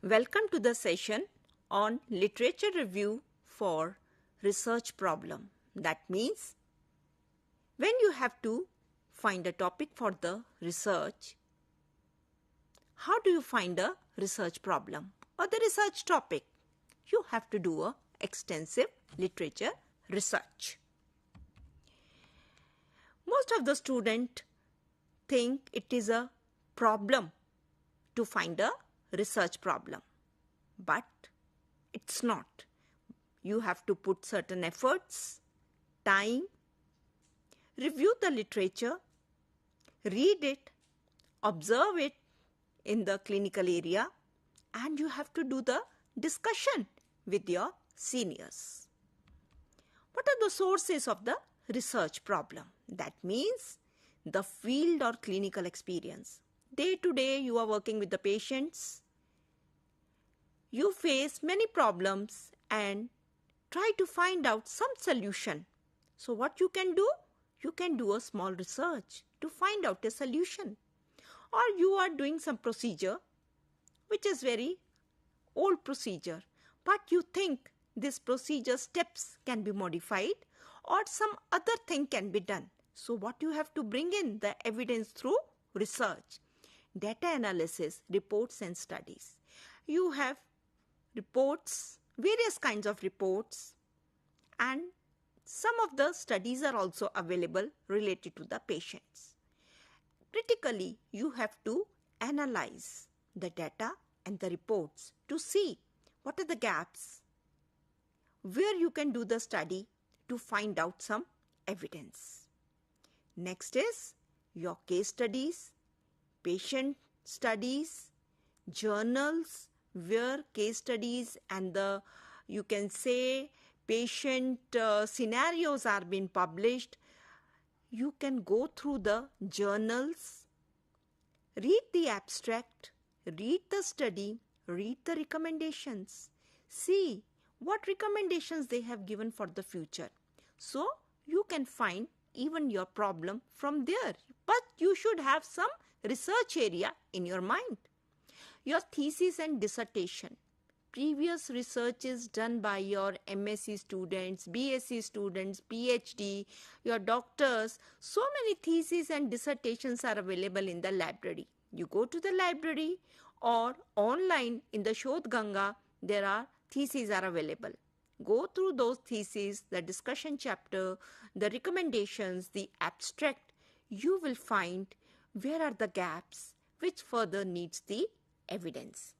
Welcome to the session on literature review for research problem. That means when you have to find a topic for the research, how do you find a research problem or the research topic? You have to do a extensive literature research. Most of the students think it is a problem to find a research problem, but it's not. You have to put certain efforts, time, review the literature, read it, observe it in the clinical area, and you have to do the discussion with your seniors. What are the sources of the research problem? That means the field or clinical experience. Day to day you are working with the patients. You face many problems and try to find out some solution. So what you can do? You can do a small research to find out a solution. Or you are doing some procedure which is very old procedure, but you think this procedure steps can be modified or some other thing can be done. So what you have to bring in? The evidence through research, data analysis, reports and studies. You have reports, various kinds of reports, and some of the studies are also available related to the patients. Critically, you have to analyze the data and the reports to see what are the gaps, where you can do the study to find out some evidence. Next is your case studies, patient studies, journals, where case studies and the, you can say, patient scenarios are being published. You can go through the journals, read the abstract, read the study, read the recommendations, see what recommendations they have given for the future. So you can find even your problem from there, but you should have some research area in your mind. Your thesis and dissertation. Previous research is done by your MSc students, B.Sc students, PhD, your doctors. So many theses and dissertations are available in the library. You go to the library or online in the Shodh Ganga, there are theses are available. Go through those theses, the discussion chapter, the recommendations, the abstract. You will find where are the gaps which further needs the evidence.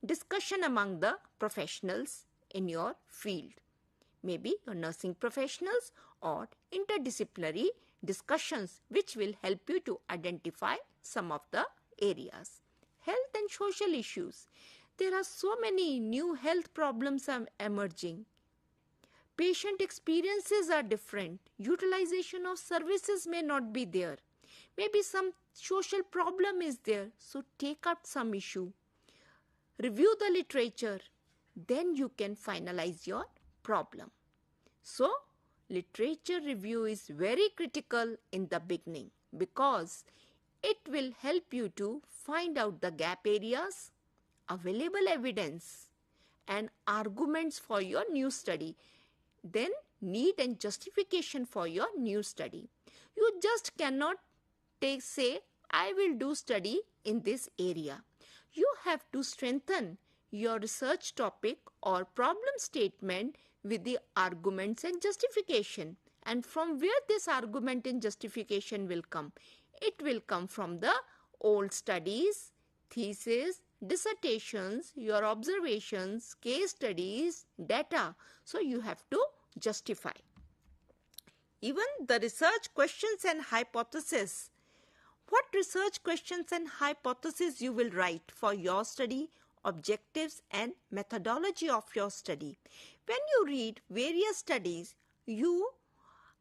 Discussion among the professionals in your field. Maybe your nursing professionals or interdisciplinary discussions which will help you to identify some of the areas. Health and social issues. There are so many new health problems are emerging. Patient experiences are different. Utilization of services may not be there. Maybe some social problem is there. So take up some issue. Review the literature. Then you can finalize your problem. So literature review is very critical in the beginning because it will help you to find out the gap areas, available evidence and arguments for your new study. Then need and justification for your new study. You just cannot say, I will do study in this area. You have to strengthen your research topic or problem statement with the arguments and justification. And from where this argument and justification will come? It will come from the old studies, thesis, dissertations, your observations, case studies, data. So you have to justify. Even the research questions and hypothesis. What research questions and hypotheses you will write for your study, objectives and methodology of your study. When you read various studies, you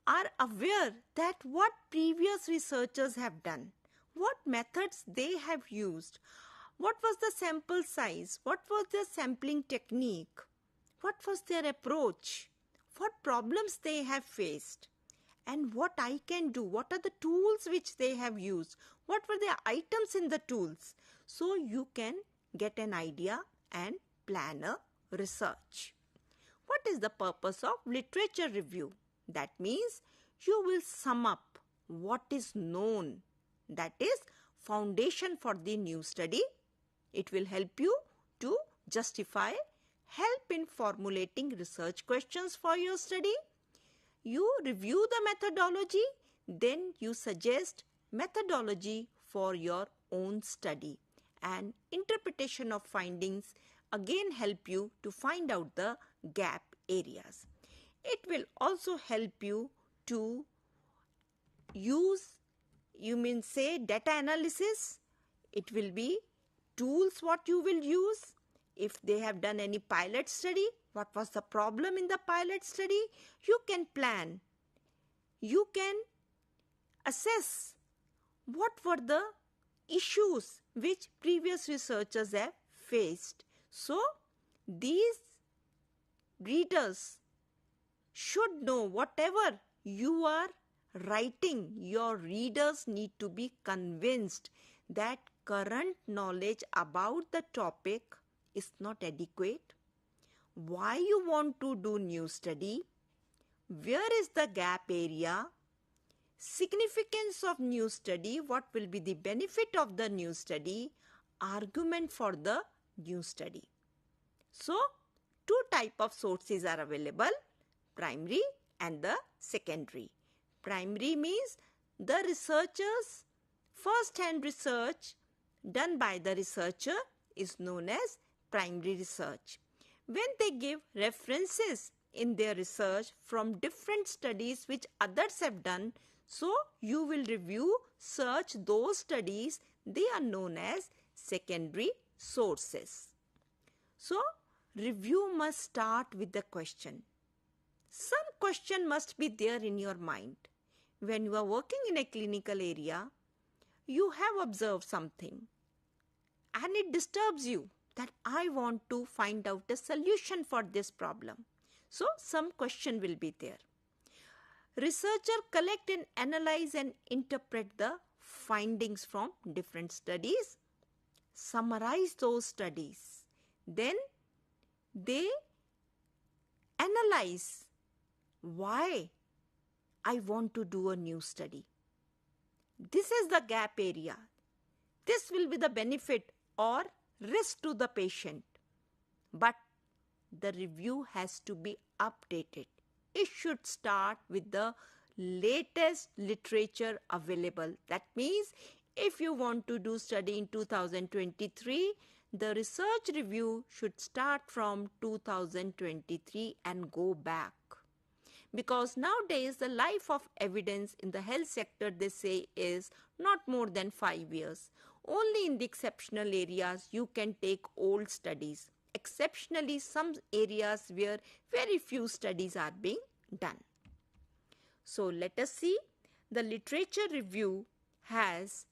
are aware that what previous researchers have done, what methods they have used, what was the sample size, what was their sampling technique, what was their approach, what problems they have faced. And what I can do, what are the tools which they have used, what were the items in the tools. So you can get an idea and plan a research. What is the purpose of literature review? That means you will sum up what is known, that is foundation for the new study. It will help you to justify, help in formulating research questions for your study. You review the methodology, then you suggest methodology for your own study, and interpretation of findings again help you to find out the gap areas. It will also help you to use, data analysis. It will be tools what you will use. If they have done any pilot study, what was the problem in the pilot study? You can plan. You can assess what were the issues which previous researchers have faced. So, these readers should know whatever you are writing, your readers need to be convinced that current knowledge about the topic is not adequate. Why you want to do new study? Where is the gap area? Significance of new study, what will be the benefit of the new study? Argument for the new study. So, two types of sources are available, primary and the secondary. Primary means the researchers, first-hand research done by the researcher is known as primary research. When they give references in their research from different studies which others have done, so you will review, search those studies, they are known as secondary sources. So, review must start with the question. Some question must be there in your mind. When you are working in a clinical area, you have observed something and it disturbs you that I want to find out a solution for this problem. So, some question will be there. Researcher collect and analyze and interpret the findings from different studies, summarize those studies. Then they analyze why I want to do a new study. This is the gap area. This will be the benefit or risk to the patient. But the review has to be updated. It should start with the latest literature available. That means if you want to do study in 2023, the research review should start from 2023 and go back. Because nowadays the life of evidence in the health sector, they say, is not more than 5 years. Only in the exceptional areas you can take old studies. Exceptionally, some areas where very few studies are being done. So let us see, the literature review has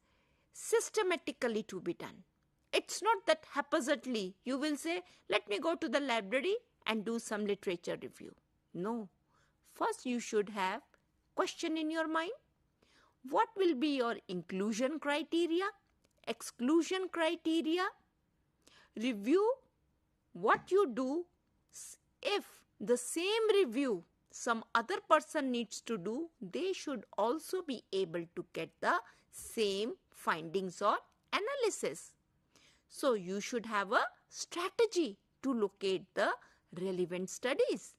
systematically to be done. It's not that haphazardly you will say, let me go to the library and do some literature review. No. First you should have question in your mind. What will be your inclusion criteria, exclusion criteria? Review what you do. If the same review some other person needs to do, they should also be able to get the same findings or analysis. So you should have a strategy to locate the relevant studies.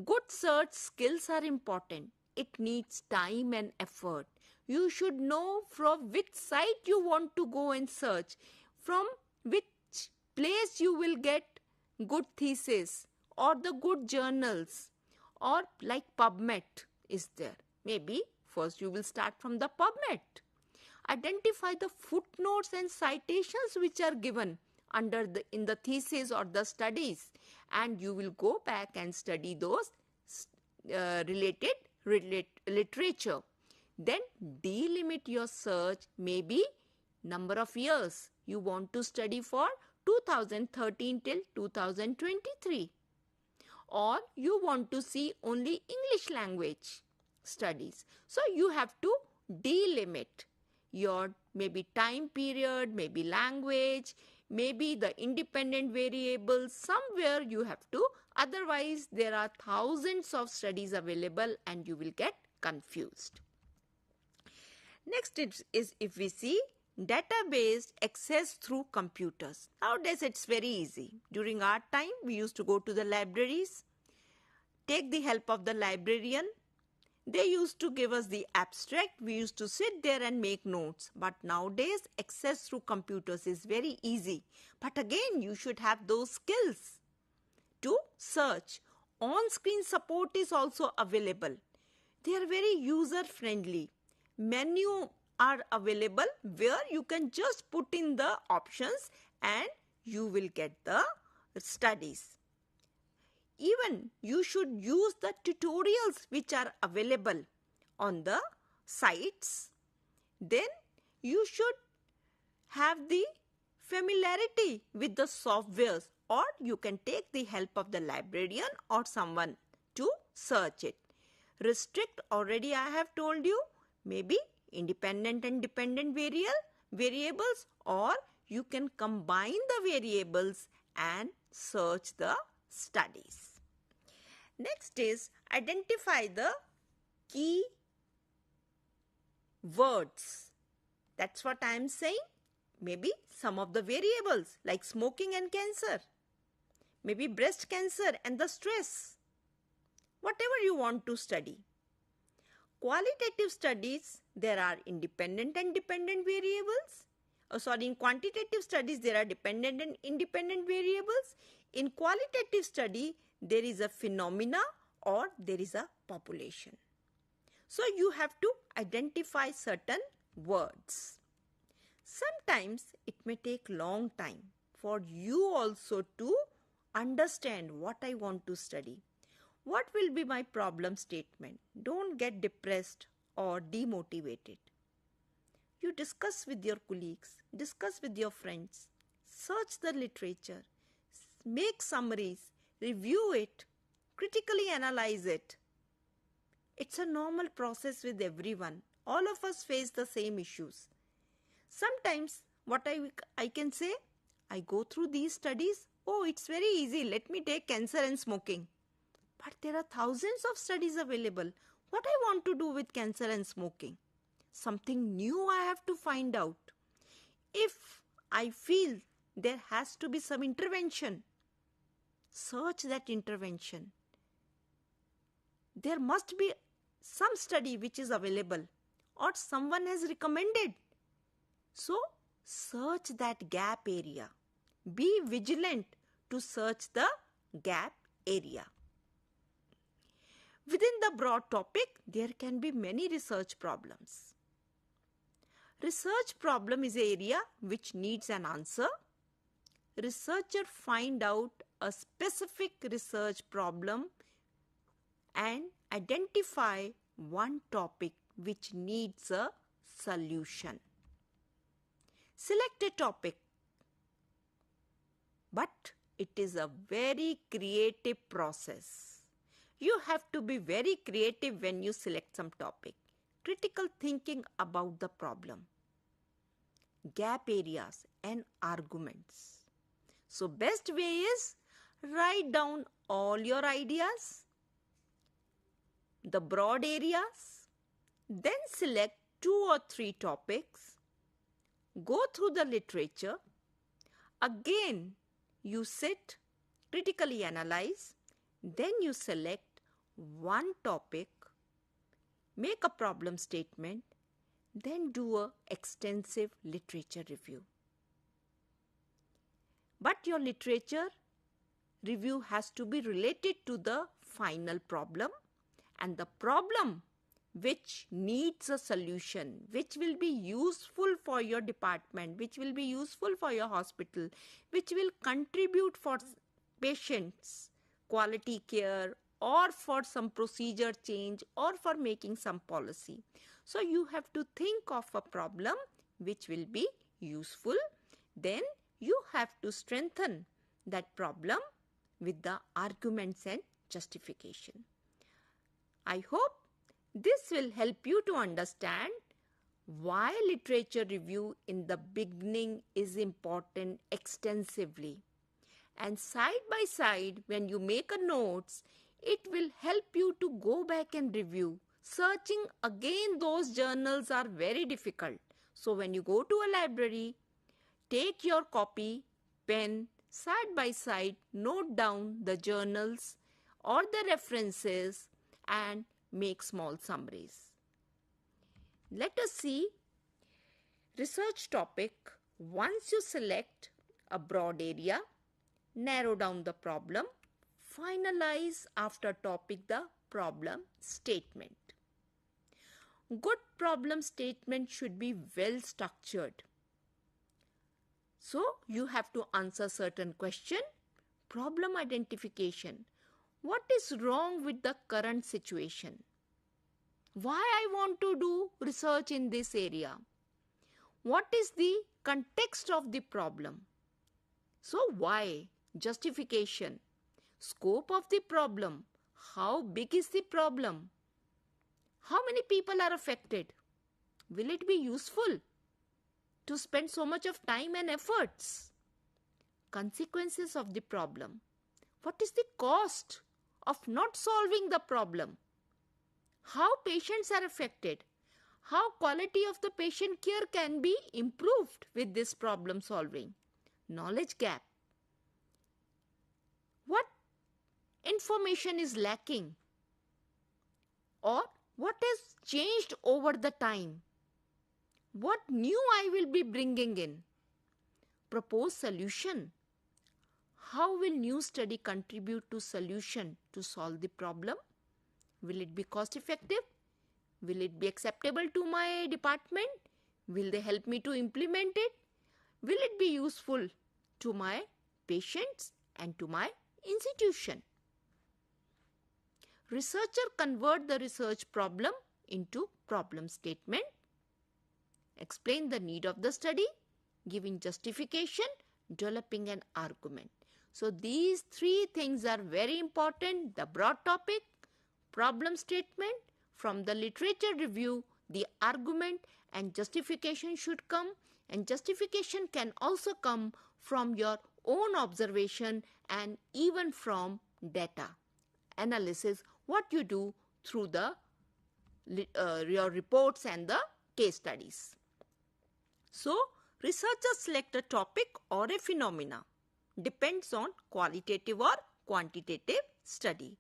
Good search skills are important. It needs time and effort. You should know from which site you want to go and search, from which place you will get good thesis or the good journals, or like PubMed is there. Maybe first you will start from the PubMed. Identify the footnotes and citations which are given in the thesis or the studies, and you will go back and study those related literature. Then delimit your search, maybe number of years you want to study for 2013 till 2023, or you want to see only English language studies. So you have to delimit your maybe time period, maybe language, maybe the independent variables, somewhere you have to. Otherwise, there are thousands of studies available and you will get confused. Next is if we see database access through computers. Nowadays, it's very easy. During our time, we used to go to the libraries, take the help of the librarian. They used to give us the abstract. We used to sit there and make notes. But nowadays, access through computers is very easy. But again, you should have those skills to search. On-screen support is also available. They are very user-friendly. Menu are available where you can just put in the options and you will get the studies. Even you should use the tutorials which are available on the sites. Then you should have the familiarity with the softwares, or you can take the help of the librarian or someone to search it. Restrict, already I have told you, maybe independent and dependent variables, or you can combine the variables and search the studies. Next is identify the key words. That's what I am saying. Maybe some of the variables like smoking and cancer. Maybe breast cancer and the stress. Whatever you want to study. Qualitative studies, there are independent and dependent variables. In quantitative studies, there are dependent and independent variables. In qualitative study, there is a phenomena or there is a population. So you have to identify certain words. Sometimes it may take long time for you also to understand what I want to study. What will be my problem statement? Don't get depressed or demotivated. You discuss with your colleagues, discuss with your friends, search the literature, make summaries, review it, critically analyze it. It's a normal process with everyone. All of us face the same issues. Sometimes what I can say, I go through these studies. Oh, it's very easy. Let me take cancer and smoking. But there are thousands of studies available. What I want to do with cancer and smoking? Something new I have to find out. If I feel there has to be some intervention, search that intervention. There must be some study which is available or someone has recommended. So, search that gap area. Be vigilant to search the gap area. Within the broad topic, there can be many research problems. Research problem is an area which needs an answer. Researcher find out a specific research problem and identify one topic which needs a solution. Select a topic, but it is a very creative process. You have to be very creative when you select some topic. Critical thinking about the problem, gap areas and arguments. So best way is write down all your ideas, the broad areas, then select 2 or 3 topics, go through the literature, again you sit, critically analyze, then you select one topic, make a problem statement, then do an extensive literature review. But your literature review has to be related to the final problem, and the problem which needs a solution, which will be useful for your department, which will be useful for your hospital, which will contribute for patients' quality care or for some procedure change or for making some policy. So you have to think of a problem which will be useful. Then you have to strengthen that problem with the arguments and justification. I hope this will help you to understand why literature review in the beginning is important extensively. And side by side, when you make a notes, it will help you to go back and review. Searching again those journals are very difficult. So when you go to a library, take your copy, pen, side by side, note down the journals or the references and make small summaries. Let us see research topic. Once you select a broad area, narrow down the problem, finalize after topic the problem statement. Good problem statement should be well structured. So you have to answer certain question, problem identification. What is wrong with the current situation? Why I want to do research in this area? What is the context of the problem? So why? Justification. Scope of the problem. How big is the problem? How many people are affected? Will it be useful to spend so much of time and efforts? Consequences of the problem. What is the cost of not solving the problem? How patients are affected? How quality of the patient care can be improved with this problem solving? Knowledge gap. What information is lacking? Or what has changed over the time? What new I will be bringing in? Proposed solution. How will new study contribute to solution to solve the problem? Will it be cost effective? Will it be acceptable to my department? Will they help me to implement it? Will it be useful to my patients and to my institution? Researcher convert the research problem into problem statement. Explain the need of the study, giving justification, developing an argument. So these three things are very important. The broad topic, problem statement, from the literature review, the argument and justification should come, and justification can also come from your own observation and even from data analysis, what you do through the your reports and the case studies. So, researchers select a topic or a phenomena. Depends on qualitative or quantitative study.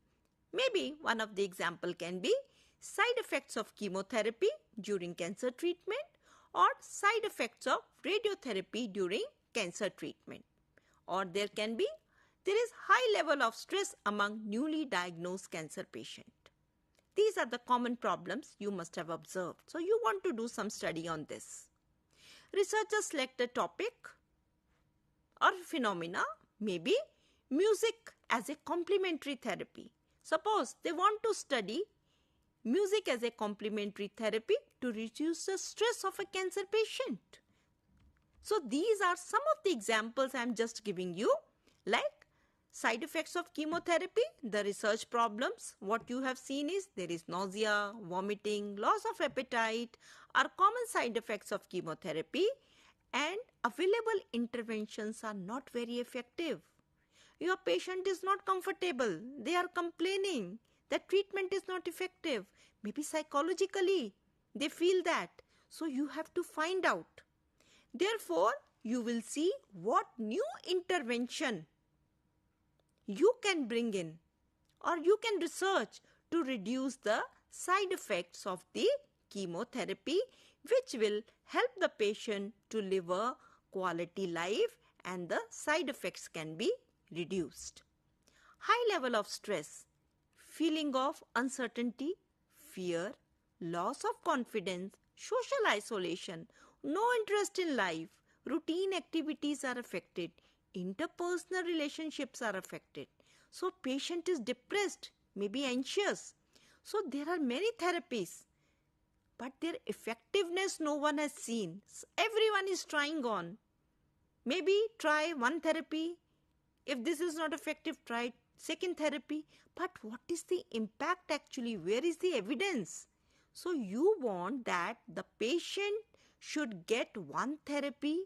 Maybe one of the example can be side effects of chemotherapy during cancer treatment or side effects of radiotherapy during cancer treatment. Or there is high level of stress among newly diagnosed cancer patient. These are the common problems you must have observed. So you want to do some study on this. Researchers select a topic or phenomena, maybe music as a complementary therapy. Suppose they want to study music as a complementary therapy to reduce the stress of a cancer patient. So these are some of the examples I am just giving you, like side effects of chemotherapy, the research problems. What you have seen is there is nausea, vomiting, loss of appetite are common side effects of chemotherapy, and available interventions are not very effective. Your patient is not comfortable. They are complaining that treatment is not effective. Maybe psychologically they feel that. So you have to find out. Therefore, you will see what new intervention you can bring in or you can research to reduce the side effects of the chemotherapy, which will help the patient to live a quality life and the side effects can be reduced. High level of stress, feeling of uncertainty, fear, loss of confidence, social isolation, no interest in life, routine activities are affected, interpersonal relationships are affected. So patient is depressed, maybe anxious. So there are many therapies, but their effectiveness no one has seen. Everyone is trying on. Maybe try one therapy. If this is not effective, try second therapy. But what is the impact actually? Where is the evidence? So you want that the patient should get one therapy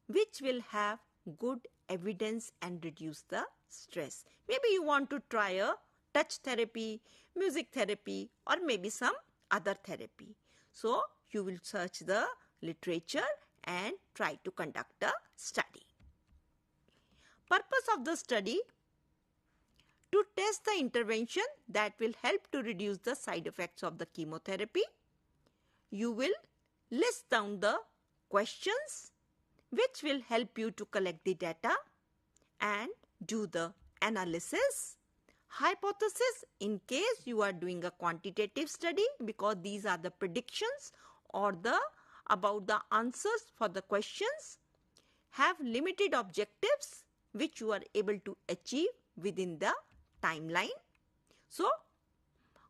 which will have good evidence and reduce the stress. Maybe you want to try a touch therapy, music therapy, or maybe some other therapy. So you will search the literature and try to conduct a study. Purpose of the study: to test the intervention that will help to reduce the side effects of the chemotherapy. You will list down the questions which will help you to collect the data and do the analysis. Hypothesis, in case you are doing a quantitative study, because these are the predictions or about the answers for the questions. Have limited objectives which you are able to achieve within the timeline. So,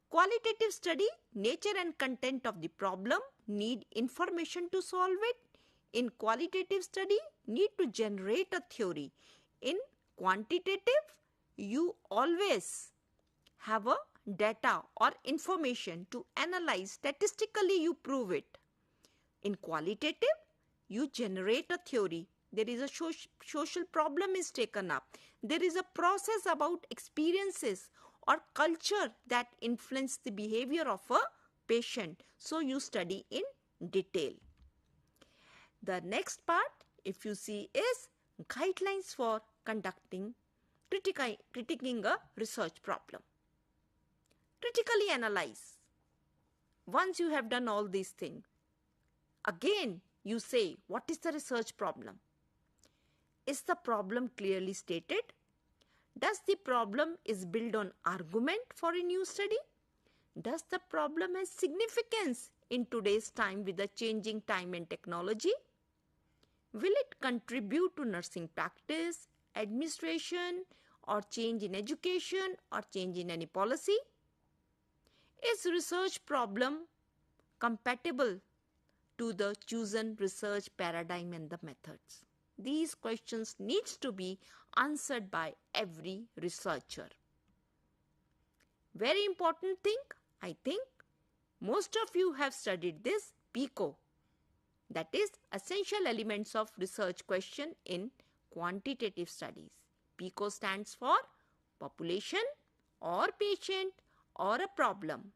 qualitative study, nature and content of the problem, need information to solve it. In qualitative study, need to generate a theory. In quantitative, you always have a data or information to analyze. Statistically, you prove it. In qualitative, you generate a theory. There is a social problem is taken up. There is a process about experiences or culture that influence the behavior of a patient. So you study in detail. The next part, if you see, is guidelines for critiquing a research problem. Critically analyze. Once you have done all these things, again you say, what is the research problem? Is the problem clearly stated? Does the problem is built on argument for a new study? Does the problem have significance in today's time with the changing time and technology? Will it contribute to nursing practice, administration, or change in education, or change in any policy? Is research problem compatible to the chosen research paradigm and the methods? These questions needs to be answered by every researcher. Very important thing, I think most of you have studied this PICO, that is essential elements of research question in quantitative studies. PICO stands for population or patient or a problem.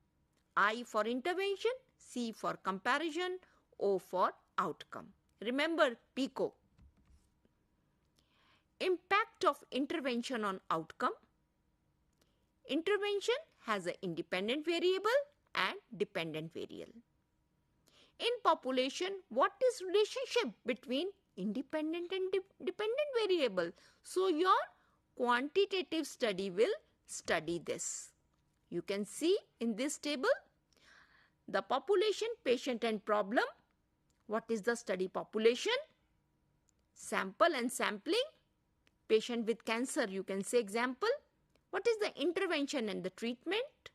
I for intervention, C for comparison, O for outcome. Remember PICO. Impact of intervention on outcome. Intervention has an independent variable and dependent variable. In population, what is relationship between independent and dependent variable? So your quantitative study will study this. You can see in this table the population, patient and problem. What is the study population? Sample and sampling. Patient with cancer, you can say example. What is the intervention and the treatment?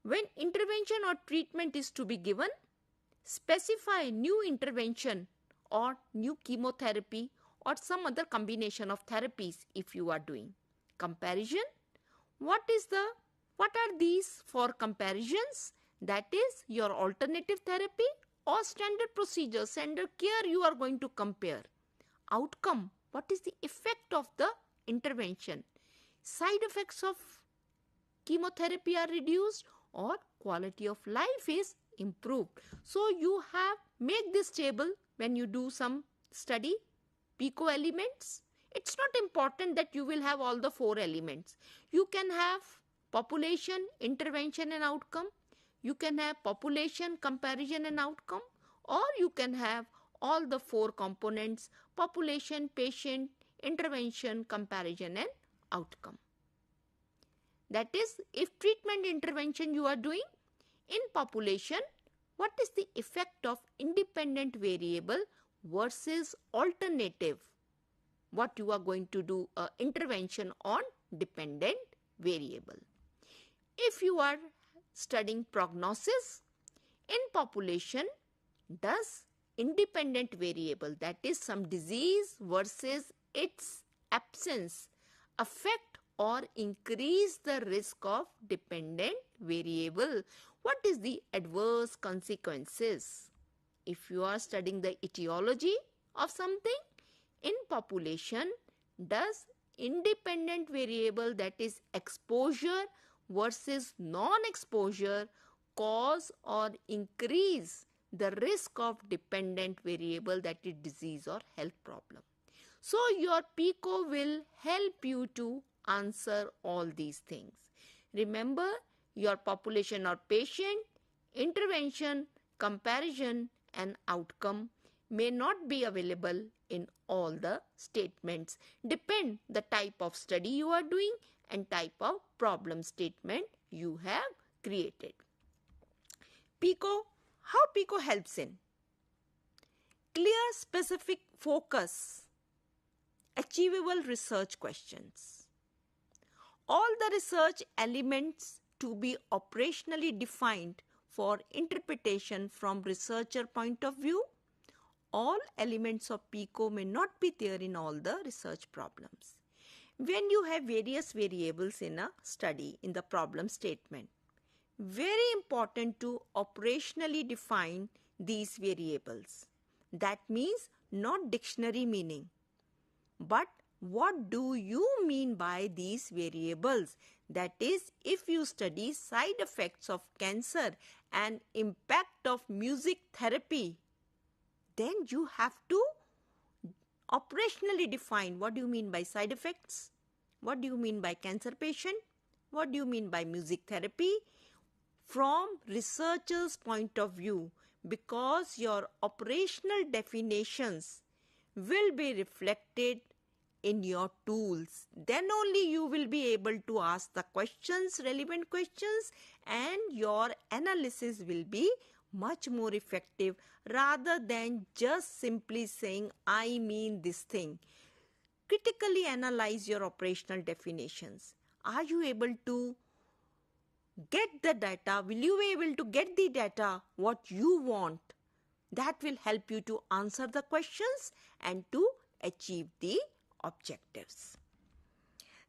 When intervention or treatment is to be given, specify new intervention or new chemotherapy or some other combination of therapies if you are doing. Comparison. What are these for comparisons? That is your alternative therapy or standard procedure, standard care you are going to compare. Outcome. What is the effect of the intervention? Side effects of chemotherapy are reduced or quality of life is improved. So you have make this table when you do some study, PICO elements. It's not important that you will have all the 4 elements. You can have population, intervention and outcome. You can have population, comparison and outcome, or you can have all the 4 components: population, patient, intervention, comparison and outcome. That is, if treatment intervention you are doing in population, what is the effect of independent variable versus alternative? What you are going to do intervention on dependent variable. If you are studying prognosis in population, does independent variable, that is some disease versus its absence, affect or increase the risk of dependent variable? What is the adverse consequences? If you are studying the etiology of something in population, does independent variable, that is exposure versus non-exposure, cause or increase the risk of dependent variable, that is disease or health problem? So your PICO will help you to answer all these things. Remember, your population or patient, intervention, comparison and outcome may not be available in all the statements. Depend the type of study you are doing and type of problem statement you have created. PICO, how PICO helps in? Clear, specific focus, achievable research questions. All the research elements to be operationally defined for interpretation from researcher point of view. All elements of PICO may not be there in all the research problems. When you have various variables in a study in the problem statement, very important to operationally define these variables. That means not dictionary meaning, but what do you mean by these variables? That is, if you study side effects of cancer and impact of music therapy, then you have to operationally define what do you mean by side effects, what do you mean by cancer patient, what do you mean by music therapy from researcher's point of view, because your operational definitions will be reflected in your tools. Then only you will be able to ask the questions, relevant questions, and your analysis will be much more effective rather than just simply saying, I mean this thing. Critically analyze your operational definitions. Are you able to get the data? Will you be able to get the data what you want? That will help you to answer the questions and to achieve the objectives.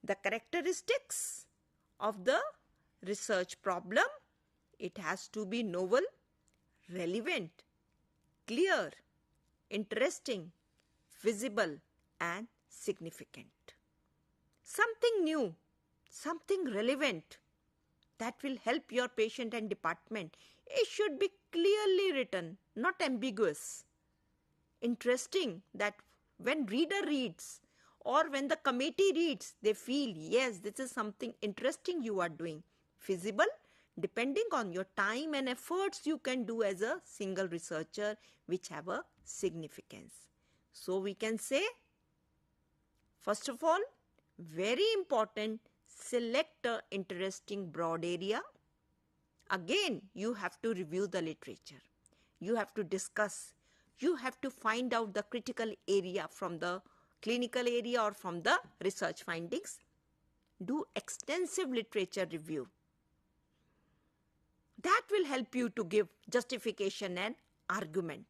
The characteristics of the research problem: it has to be novel, relevant, clear, interesting, visible and significant. Something new, something relevant that will help your patient and department. It should be clearly written, not ambiguous. Interesting, that when reader reads or when the committee reads, they feel, yes, this is something interesting you are doing. Feasible, depending on your time and efforts you can do as a single researcher, which have a significance. So we can say, first of all, very important, select an interesting broad area. Again, you have to review the literature. You have to discuss. You have to find out the critical area from the clinical area or from the research findings. Do extensive literature review. That will help you to give justification and argument.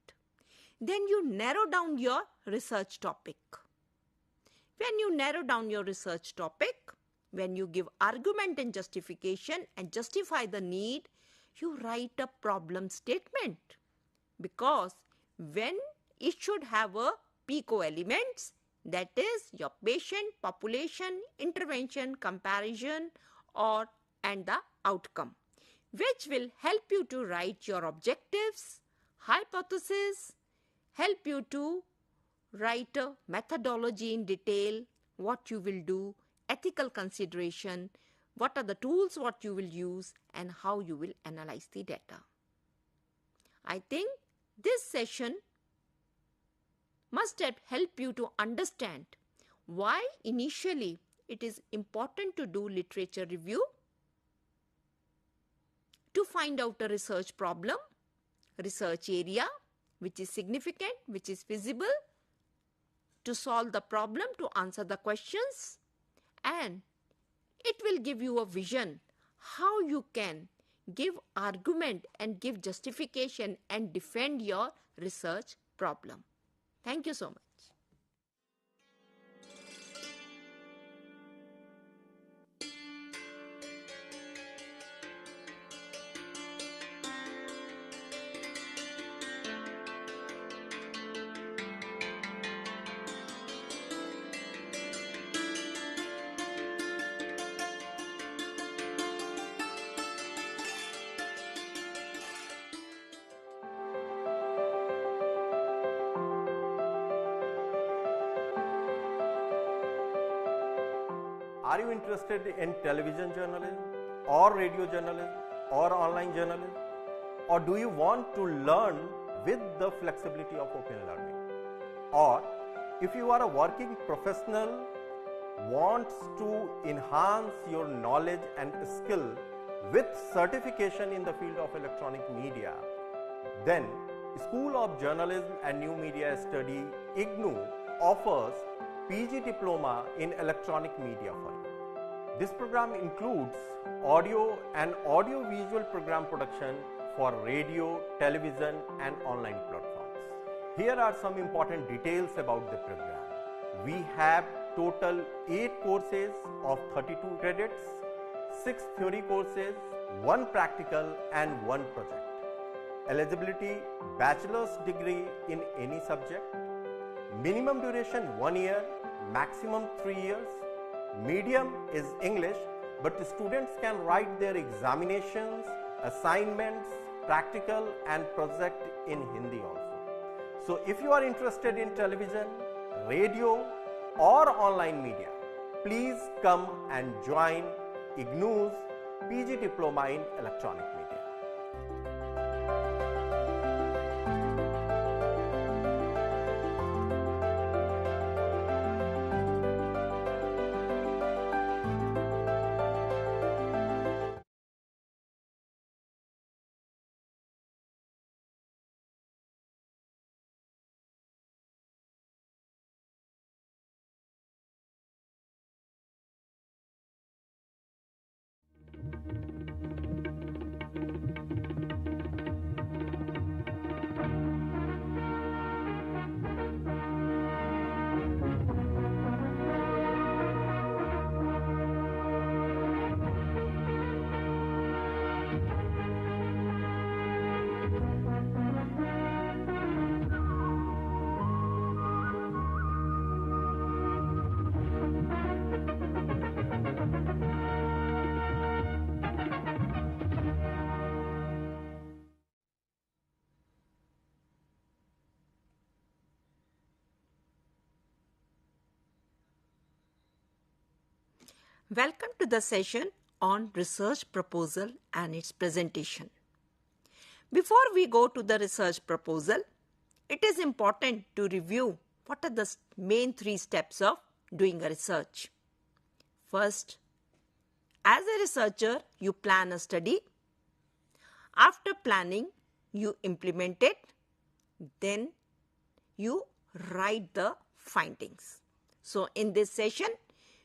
Then you narrow down your research topic. When you narrow down your research topic, when you give argument and justification and justify the need, you write a problem statement. Because when it should have a PICO elements, that is your patient, population, intervention, comparison and the outcome, which will help you to write your objectives, hypothesis, help you to write a methodology in detail, what you will do, ethical consideration, what are the tools what you will use and how you will analyze the data. I think this session must have helped you to understand why initially it is important to do literature review, to find out a research problem, research area, which is significant, which is feasible, to solve the problem, to answer the questions, and it will give you a vision how you can give argument and give justification and defend your research problem. Thank you so much. Are you interested in television journalism or radio journalism or online journalism? Or do you want to learn with the flexibility of open learning? Or if you are a working professional, wants to enhance your knowledge and skill with certification in the field of electronic media, then School of Journalism and New Media Study, Ignou, offers PG Diploma in Electronic Media for you. This program includes audio and audio-visual program production for radio, television and online platforms. Here are some important details about the program. We have total 8 courses of 32 credits, 6 theory courses, 1 practical and 1 project. Eligibility: bachelor's degree in any subject. Minimum duration 1 year, maximum 3 years. Medium is English, but students can write their examinations, assignments, practical and project in Hindi also. So if you are interested in television, radio or online media, please come and join Ignou's PG Diploma in Electronic Media. Welcome to the session on research proposal and its presentation. Before we go to the research proposal, it is important to review what are the main 3 steps of doing a research. First, as a researcher, you plan a study. After planning, you implement it. Then you write the findings. So in this session,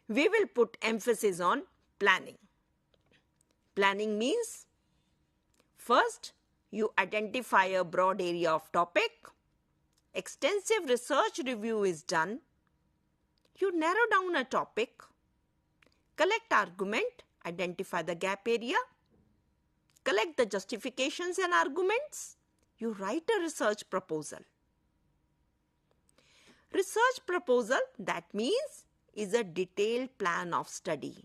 we will put emphasis on planning. Planning means, first, you identify a broad area of topic. Extensive research review is done. You narrow down a topic. Collect argument, identify the gap area. Collect the justifications and arguments. You write a research proposal. Research proposal, that means, is a detailed plan of study.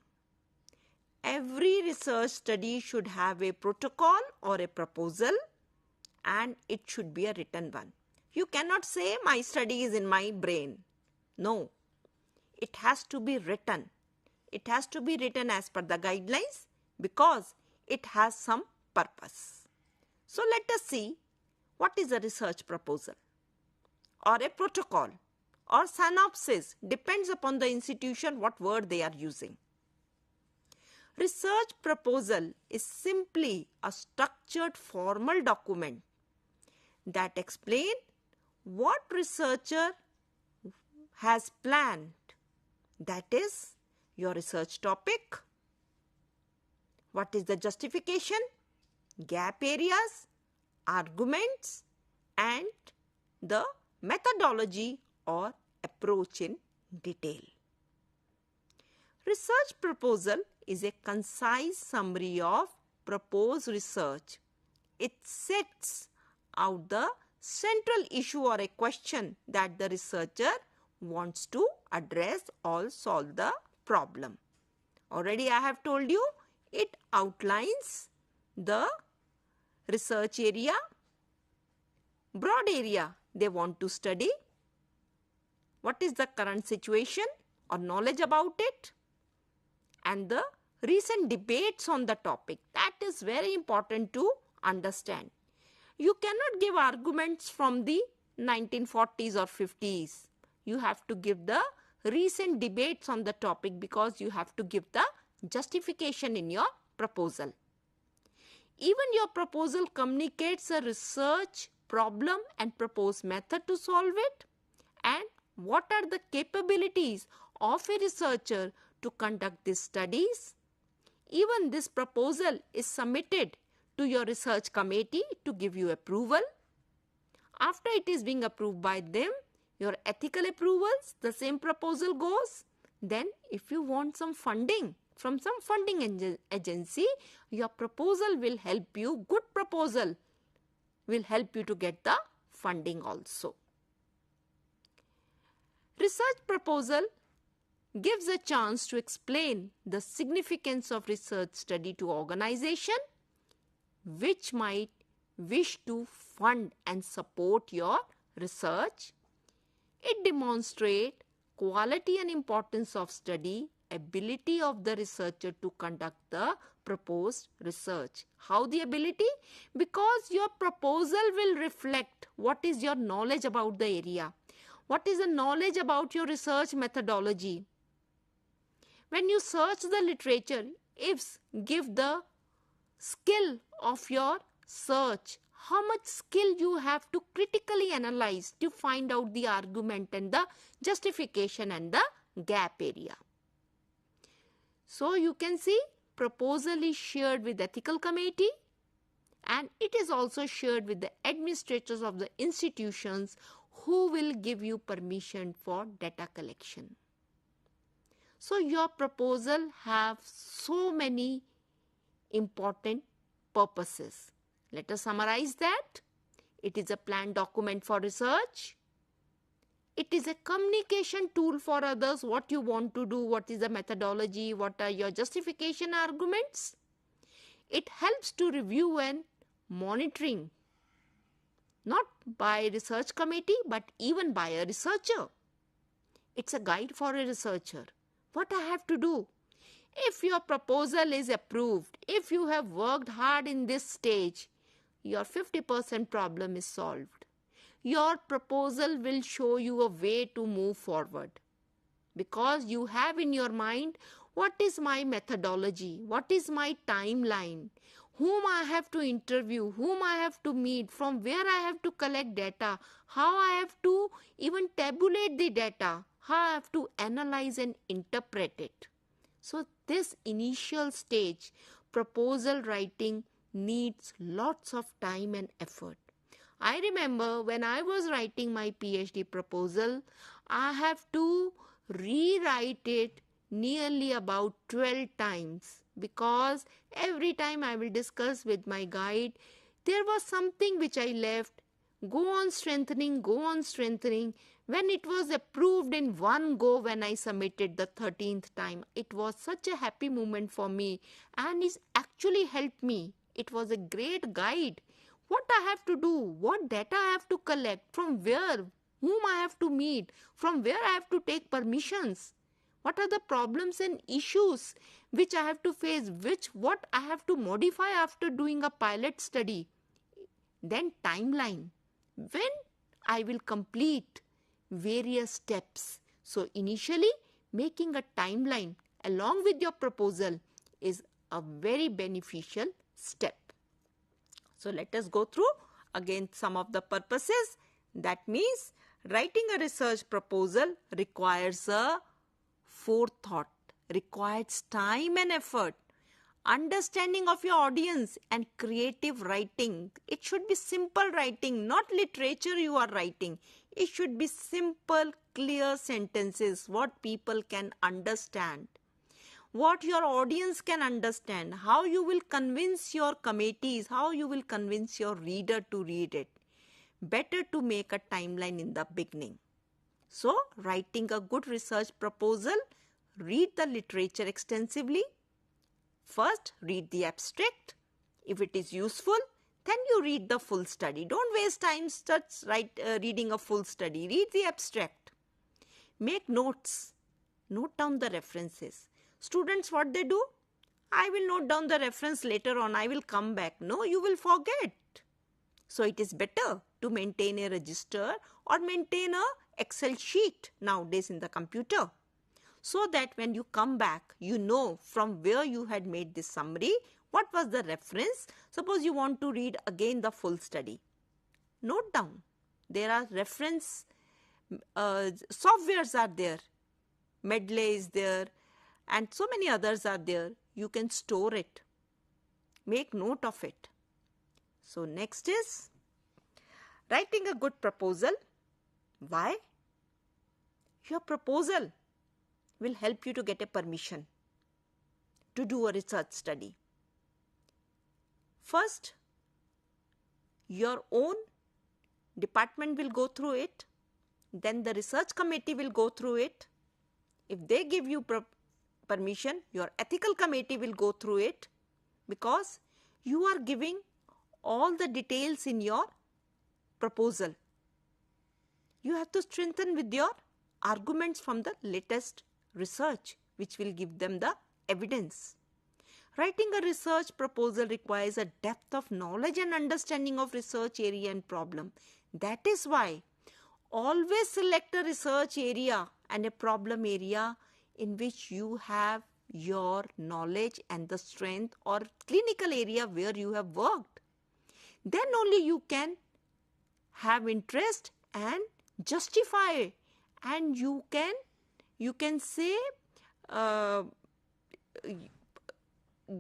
Every research study should have a protocol or a proposal, and it should be a written one. You cannot say my study is in my brain. No, it has to be written. It has to be written as per the guidelines because it has some purpose. So let us see what is a research proposal or a protocol or synopsis, depends upon the institution what word they are using. Research proposal is simply a structured formal document that explains what researcher has planned. That is your research topic. What is the justification, gap areas, arguments, and the methodology or approach in detail. Research proposal is a concise summary of proposed research. It sets out the central issue or a question that the researcher wants to address or solve the problem. Already I have told you, it outlines the research area, broad area they want to study. What is the current situation or knowledge about it? and the recent debates on the topic. That is very important to understand. You cannot give arguments from the 1940s or 50s. You have to give the recent debates on the topic because you have to give the justification in your proposal. Even your proposal communicates a research problem and proposed method to solve it, and what are the capabilities of a researcher to conduct these studies. Even this proposal is submitted to your research committee to give you approval. After it is being approved by them, your ethical approvals, the same proposal goes. Then if you want some funding from some funding agency, your proposal will help you, good proposal will help you to get the funding also. Research proposal gives a chance to explain the significance of research study to organization which might wish to fund and support your research. It demonstrates quality and importance of study, ability of the researcher to conduct the proposed research. How the ability? Because your proposal will reflect what is your knowledge about the area. What is the knowledge about your research methodology? When you search the literature, give the skill of your search. How much skill you have to critically analyze to find out the argument and the justification and the gap area. So you can see proposal is shared with ethical committee and it is also shared with the administrators of the institutions who will give you permission for data collection. So your proposal have so many important purposes. Let us summarize that. It is a planned document for research. It is a communication tool for others, what you want to do, what is the methodology, what are your justification arguments. It helps to review and monitoring, not by research committee, but even by a researcher. It's a guide for a researcher. What I have to do? If your proposal is approved, if you have worked hard in this stage, your 50% problem is solved. Your proposal will show you a way to move forward because you have in your mind what is my methodology, what is my timeline, whom I have to interview, whom I have to meet, from where I have to collect data, how I have to even tabulate the data, how I have to analyze and interpret it. So this initial stage, proposal writing, needs lots of time and effort. I remember when I was writing my PhD proposal, I have to rewrite it nearly about 12 times because every time I will discuss with my guide, there was something which I left. Go on strengthening. When it was approved in one go, when I submitted the 13th time, it was such a happy moment for me and it actually helped me. It was a great guide. What I have to do, what data I have to collect, from where, whom I have to meet, from where I have to take permissions. What are the problems and issues which I have to face, what I have to modify after doing a pilot study. Then timeline. When I will complete various steps. So initially making a timeline along with your proposal is a very beneficial step. So let us go through again some of the purposes. That means writing a research proposal requires a forethought, requires time and effort, understanding of your audience and creative writing. It should be simple writing, not literature you are writing. It should be simple, clear sentences, what people can understand, what your audience can understand, how you will convince your committees, how you will convince your reader to read it. Better to make a timeline in the beginning. So, writing a good research proposal, read the literature extensively. First, read the abstract. If it is useful, then you read the full study. Don't waste time reading a full study. Read the abstract. Make notes. Note down the references. Students, what they do? I will note down the reference later on, I will come back. No, you will forget. So it is better to maintain a register or maintain a Excel sheet nowadays in the computer, so that when you come back, you know from where you had made this summary, what was the reference. Suppose you want to read again the full study. Note down. There are reference softwares are there. Medley is there and so many others are there. You can store it. Make note of it. So next is writing a good proposal. Why? Your proposal will help you to get a permission to do a research study. First, your own department will go through it. Then the research committee will go through it. If they give you permission, your ethical committee will go through it, because you are giving all the details in your proposal. You have to strengthen with your arguments from the latest research, which will give them the evidence. Writing a research proposal requires a depth of knowledge and understanding of research area and problem. That is why always select a research area and a problem area in which you have your knowledge and the strength, or clinical area where you have worked. Then only you can have interest and justify, and you can say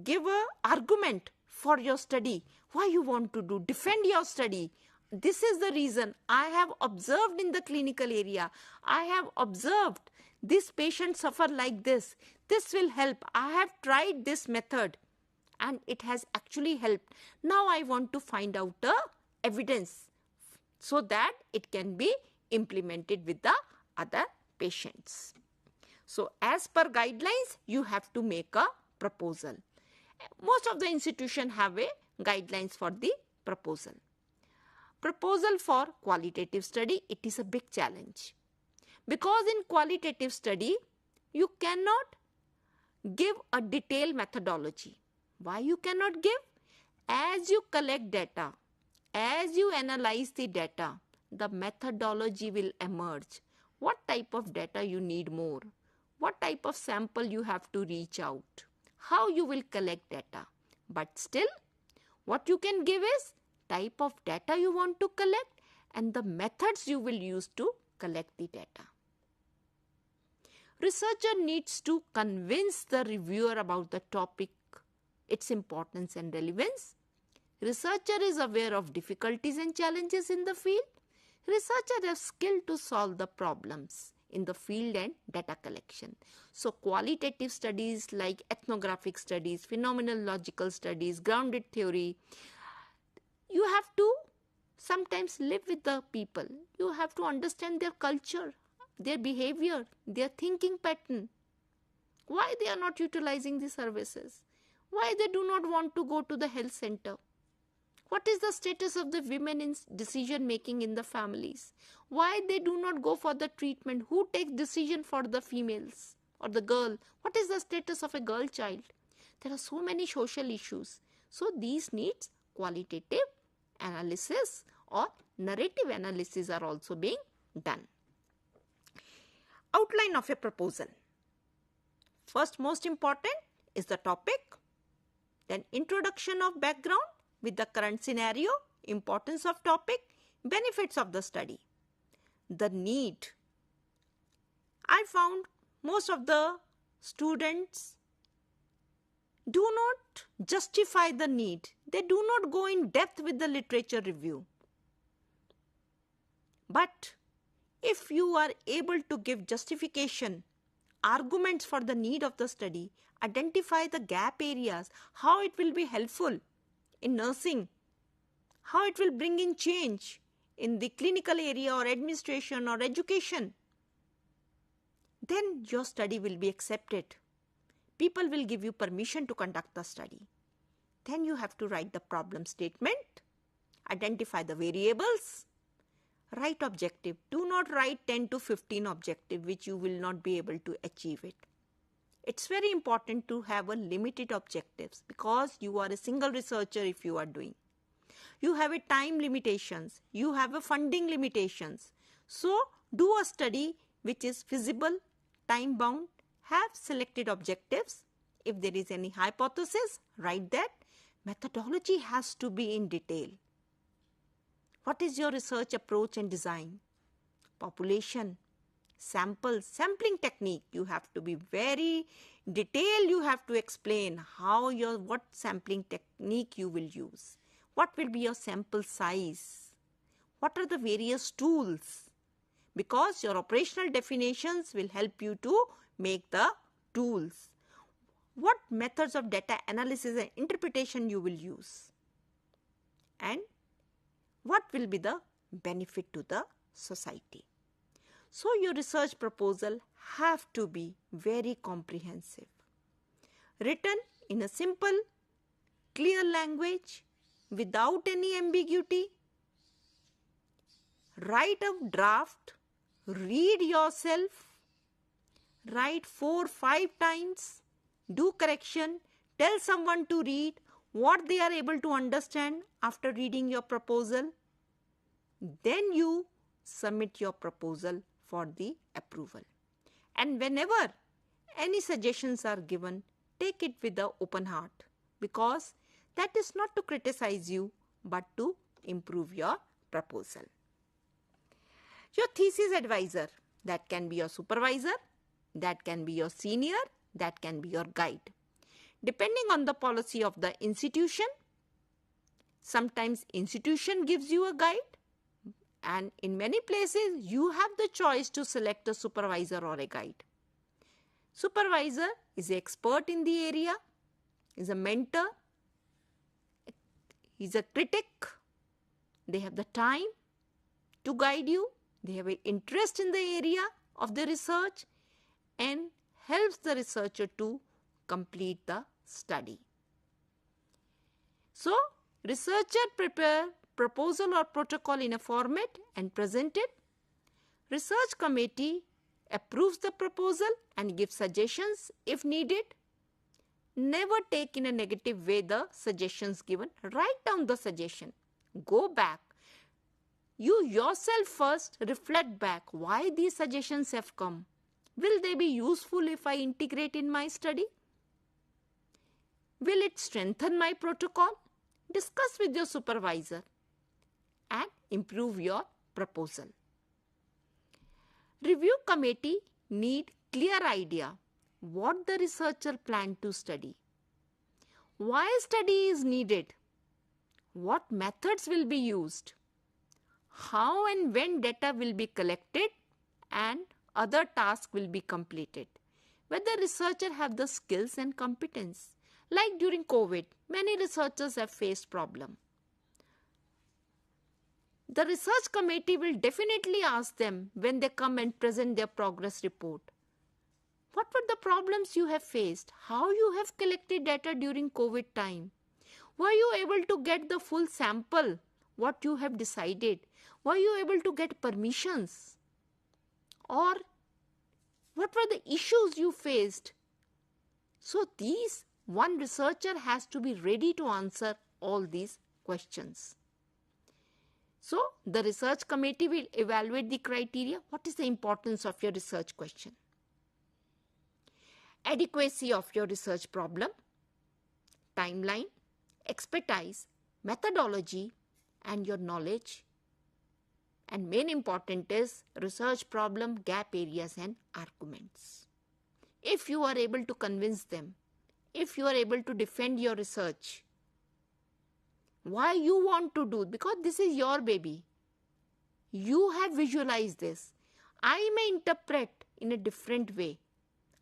give a argument for your study, why you want to do, defend your study. This is the reason I have observed in the clinical area. I have observed this patient suffer like this. This will help. I have tried this method and it has actually helped. Now I want to find out the evidence so that it can be implemented with the other patients. So as per guidelines, you have to make a proposal. Most of the institutions have a guidelines for the proposal. Proposal for qualitative study, it is a big challenge. Because in qualitative study, you cannot give a detailed methodology. Why you cannot give? As you collect data, as you analyze the data, the methodology will emerge. What type of data you need more? What type of sample you have to reach out? How you will collect data? But still, what you can give is type of data you want to collect and the methods you will use to collect the data. Researcher needs to convince the reviewer about the topic, its importance and relevance. Researcher is aware of difficulties and challenges in the field. Researcher has skill to solve the problems in the field and data collection. So qualitative studies like ethnographic studies, phenomenological studies, grounded theory, you have to sometimes live with the people. You have to understand their culture, their behavior, their thinking pattern. Why they are not utilizing the services? Why they do not want to go to the health center? What is the status of the women in decision making in the families? Why they do not go for the treatment? Who takes decision for the females or the girl? What is the status of a girl child? There are so many social issues. So these needs qualitative analysis or narrative analysis are also being done. Outline of a proposal. First, most important is the topic. Then introduction of background with the current scenario, importance of topic, benefits of the study. The need. I found most of the students do not justify the need. They do not go in depth with the literature review. But if you are able to give justification, arguments for the need of the study, identify the gap areas, how it will be helpful in nursing, how it will bring in change in the clinical area or administration or education, then your study will be accepted. People will give you permission to conduct the study. Then you have to write the problem statement, identify the variables, write objective. Do not write 10 to 15 objective which you will not be able to achieve it. It's very important to have a limited objectives because you are a single researcher if you are doing. You have a time limitations, you have a funding limitations. So do a study which is feasible, time bound, have selected objectives. If there is any hypothesis, write that. Methodology has to be in detail. What is your research approach and design? Population, samples, sampling technique. You have to be very detailed. You have to explain what sampling technique you will use. What will be your sample size? What are the various tools? Because your operational definitions will help you to make the tools. What methods of data analysis and interpretation you will use? And what will be the benefit to the society? So your research proposal have to be very comprehensive. Written in a simple, clear language, without any ambiguity. Write a draft, read yourself, write 4-5 times, do correction, tell someone to read what they are able to understand after reading your proposal. Then you submit your proposal for the approval. And whenever any suggestions are given, take it with an open heart, because that is not to criticize you but to improve your proposal. Your thesis advisor, that can be your supervisor, that can be your senior, that can be your guide. Depending on the policy of the institution, sometimes institution gives you a guide, and in many places you have the choice to select a supervisor or a guide. Supervisor is an expert in the area, is a mentor, is a critic. They have the time to guide you. They have an interest in the area of the research and helps the researcher to complete the study. So, researcher prepare proposal or protocol in a format and present it. Research committee approves the proposal and gives suggestions if needed. Never take in a negative way the suggestions given. Write down the suggestion. Go back. You yourself first reflect back why these suggestions have come. Will they be useful if I integrate in my study? Will it strengthen my protocol? Discuss with your supervisor and improve your proposal. Review committee need clear idea what the researcher plan to study, why study is needed, what methods will be used, how and when data will be collected and other tasks will be completed, whether researcher have the skills and competence. Like during COVID, many researchers have faced problem. The research committee will definitely ask them when they come and present their progress report. What were the problems you have faced? How you have collected data during COVID time? Were you able to get the full sample? What you have decided? Were you able to get permissions? Or what were the issues you faced? So one researcher has to be ready to answer all these questions. So the research committee will evaluate the criteria. What is the importance of your research question? Adequacy of your research problem, timeline, expertise, methodology, and your knowledge. And main important is research problem, gap areas, and arguments. If you are able to convince them, if you are able to defend your research, why you want to do, because this is your baby. You have visualized this. I may interpret in a different way.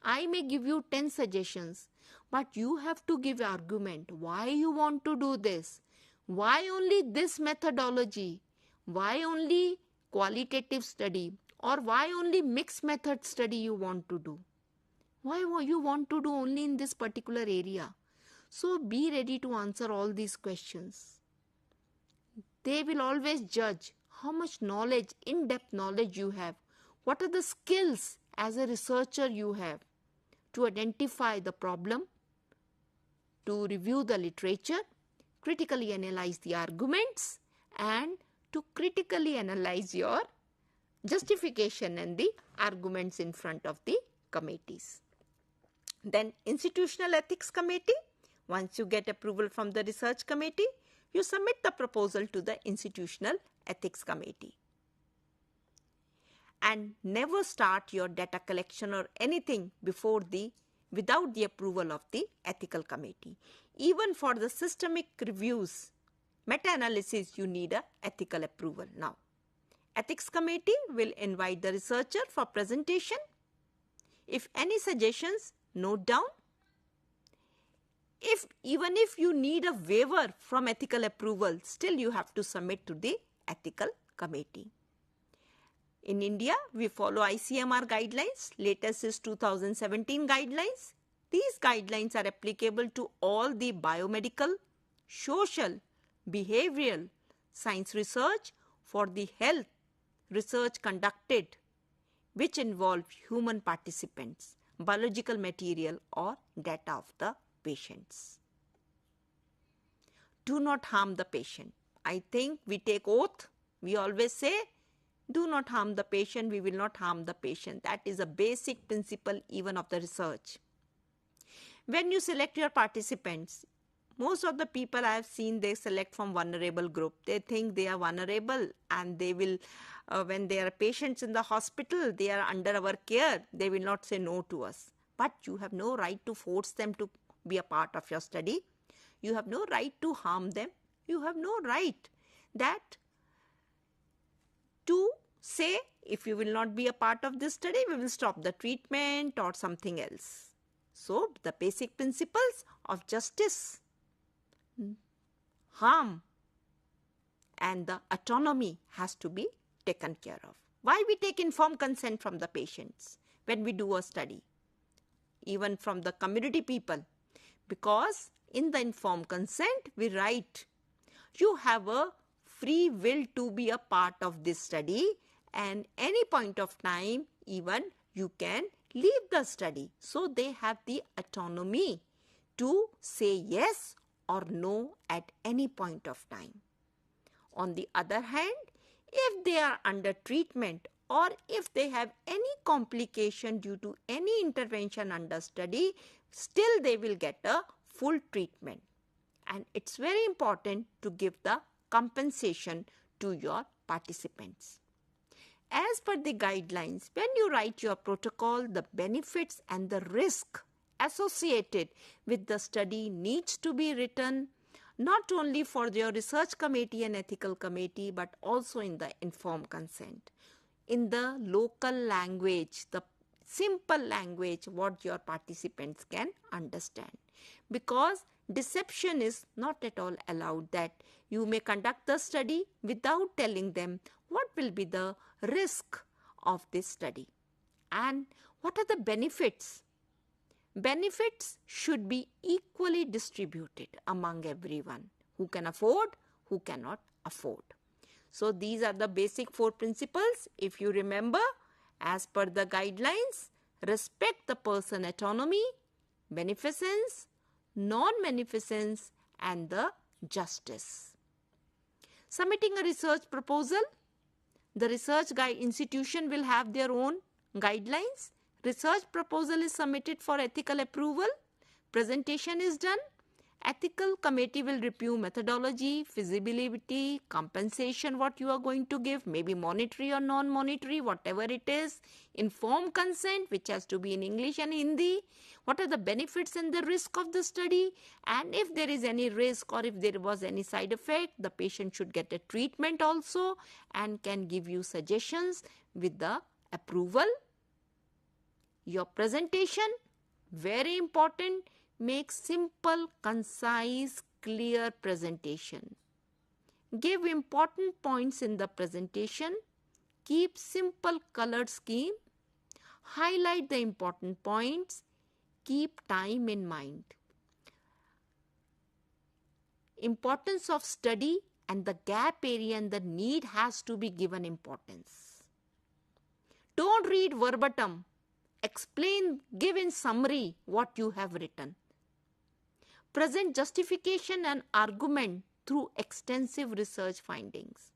I may give you 10 suggestions, but you have to give argument. Why you want to do this? Why only this methodology? Why only qualitative study? Or why only mixed method study you want to do? Why you want to do only in this particular area? So be ready to answer all these questions. They will always judge how much knowledge, in-depth knowledge you have. What are the skills as a researcher you have to identify the problem, to review the literature, critically analyze the arguments, and to critically analyze your justification and the arguments in front of the committees. Then Institutional Ethics Committee. Once you get approval from the research committee, you submit the proposal to the Institutional Ethics Committee. And never start your data collection or anything without the approval of the ethical committee. Even for the systemic reviews, meta-analysis, you need a ethical approval. Now, ethics committee will invite the researcher for presentation. If any suggestions, note down. Even if you need a waiver from ethical approval, still you have to submit to the ethical committee. In India, we follow ICMR guidelines. Latest is 2017 guidelines. These guidelines are applicable to all the biomedical, social, behavioral science research for the health research conducted which involve human participants, biological material or data of the patients. Do not harm the patient. I think we take oath. We always say, do not harm the patient, we will not harm the patient. That is a basic principle even of the research. When you select your participants, most of the people I have seen, they select from vulnerable group. They think they are vulnerable and they will, when there are patients in the hospital, they are under our care, they will not say no to us. But you have no right to force them to be a part of your study. You have no right to harm them. You have no right to say, if you will not be a part of this study, we will stop the treatment or something else. So, the basic principles of justice, harm, and the autonomy has to be taken care of. Why we take informed consent from the patients when we do a study, even from the community people? Because in the informed consent, we write, you have a free will to be a part of this study, and any point of time even you can leave the study. So they have the autonomy to say yes or no at any point of time. On the other hand, if they are under treatment or if they have any complication due to any intervention under study, still they will get a full treatment. And it's very important to give the compensation to your participants. As per the guidelines, when you write your protocol, the benefits and the risk associated with the study needs to be written not only for your research committee and ethical committee, but also in the informed consent. In the local language, the simple language, what your participants can understand. Because deception is not at all allowed, that you may conduct the study without telling them what will be the risk of this study and what are the benefits. Benefits should be equally distributed among everyone, who can afford, who cannot afford. So these are the basic 4 principles. If you remember, as per the guidelines, respect the person autonomy, beneficence, non-beneficence, and the justice. Submitting a research proposal, the research institution will have their own guidelines. Research proposal is submitted for ethical approval. Presentation is done. Ethical committee will review methodology, feasibility, compensation, what you are going to give, maybe monetary or non-monetary, whatever it is. Informed consent, which has to be in English and Hindi. What are the benefits and the risk of the study? And if there is any risk or if there was any side effect, the patient should get a treatment also and can give you suggestions with the approval. Your presentation, very important. Make simple, concise, clear presentation. Give important points in the presentation. Keep simple colored scheme. Highlight the important points. Keep time in mind. Importance of study and the gap area and the need has to be given importance. Don't read verbatim explain, give in summary what you have written. Present justification and argument through extensive research findings.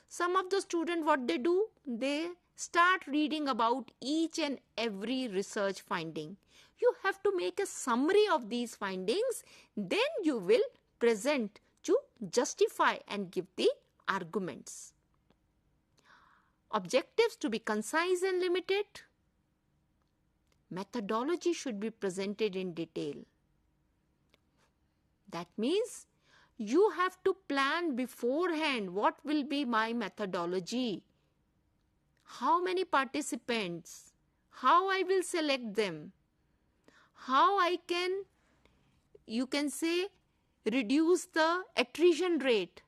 Some of the students, what they do, they start reading about each and every research finding. You have to make a summary of these findings, then you will present to justify and give the arguments. Objectives to be concise and limited. Methodology should be presented in detail. That means you have to plan beforehand what will be my methodology, how many participants, how I will select them, how I can, you can say, reduce the attrition rate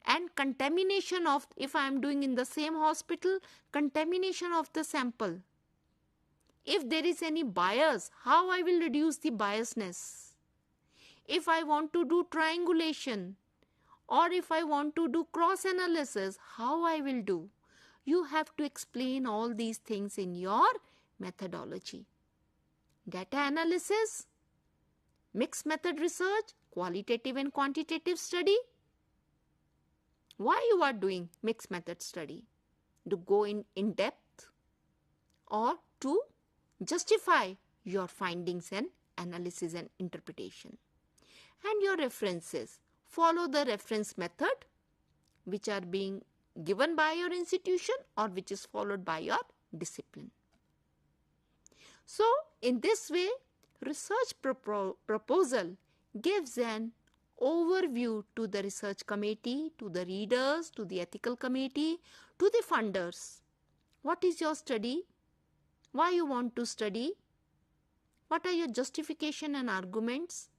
and contamination of, if I am doing in the same hospital, contamination of the sample. If there is any bias, how I will reduce the biasness. If I want to do triangulation or if I want to do cross analysis, how I will do. You have to explain all these things in your methodology. Data analysis, mixed method research, qualitative and quantitative study. Why you are doing mixed method study? To go in depth or to justify your findings and analysis and interpretation. And your references. Follow the reference method which are being given by your institution or which is followed by your discipline. So, in this way, research proposal gives an overview to the research committee, to the readers, to the ethical committee, to the funders. What is your study? Why you want to study? What are your justification and arguments?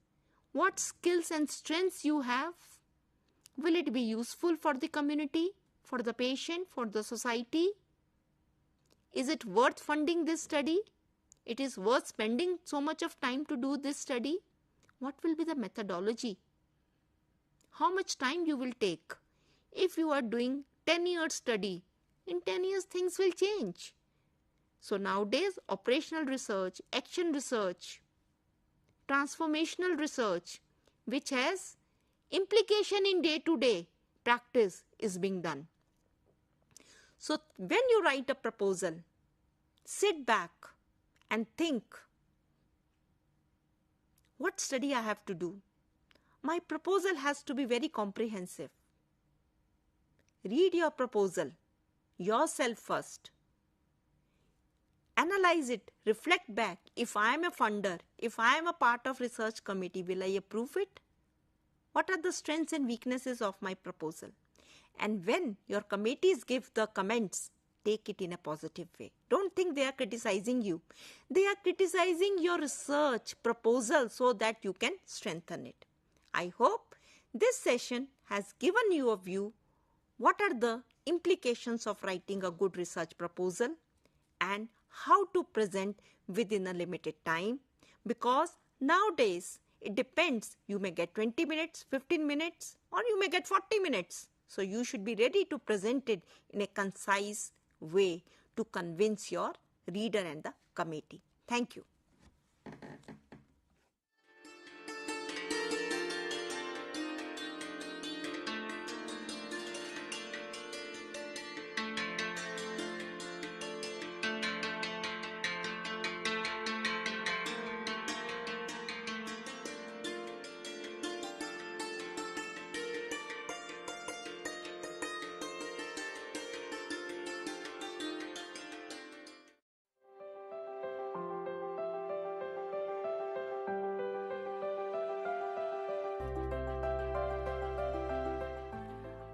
What skills and strengths you have? Will it be useful for the community, for the patient, for the society? Is it worth funding this study? It is worth spending so much of time to do this study? What will be the methodology? How much time you will take? If you are doing 10-year study, in 10 years things will change. So nowadays, operational research, action research, transformational research, which has implication in day-to-day practice, is being done. So when you write a proposal, sit back and think, what study I have to do? My proposal has to be very comprehensive. Read your proposal yourself first. Analyze it, reflect back. If I am a funder, if I am a part of research committee, will I approve it? What are the strengths and weaknesses of my proposal? And when your committees give the comments, take it in a positive way. Don't think they are criticizing you. They are criticizing your research proposal so that you can strengthen it. I hope this session has given you a view what are the implications of writing a good research proposal and how to present within a limited time, because nowadays it depends. You may get 20 minutes, 15 minutes, or you may get 40 minutes. So you should be ready to present it in a concise way to convince your reader and the committee. Thank you.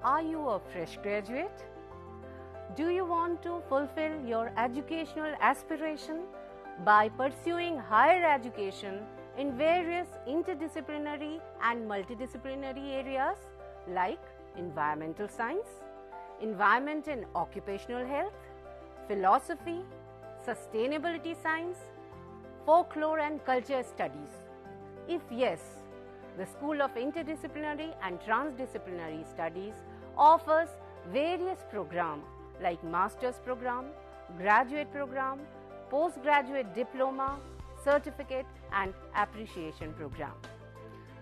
Are you a fresh graduate? Do you want to fulfill your educational aspiration by pursuing higher education in various interdisciplinary and multidisciplinary areas like environmental science, environment and occupational health, philosophy, sustainability science, folklore and culture studies? If yes, the School of Interdisciplinary and Trans-Disciplinary Studies offers various programs like Master's Program, Graduate Program, postgraduate diploma, certificate and appreciation program.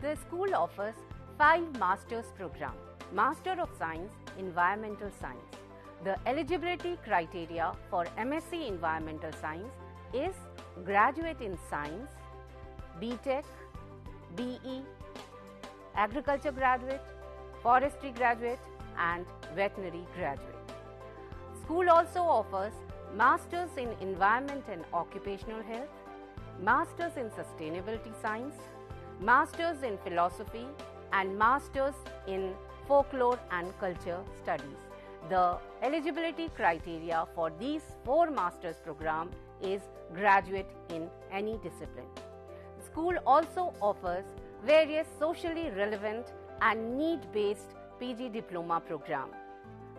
The school offers 5 master's program. Master of Science, Environmental Science. The eligibility criteria for MSc Environmental Science is graduate in Science, B.Tech, BE, Agriculture graduate, Forestry graduate and Veterinary graduate. School also offers Masters in Environment and Occupational Health, Masters in Sustainability Science, Masters in Philosophy and Masters in Folklore and Culture Studies. The eligibility criteria for these 4 master's program is graduate in any discipline. School also offers various socially relevant and need-based PG diploma program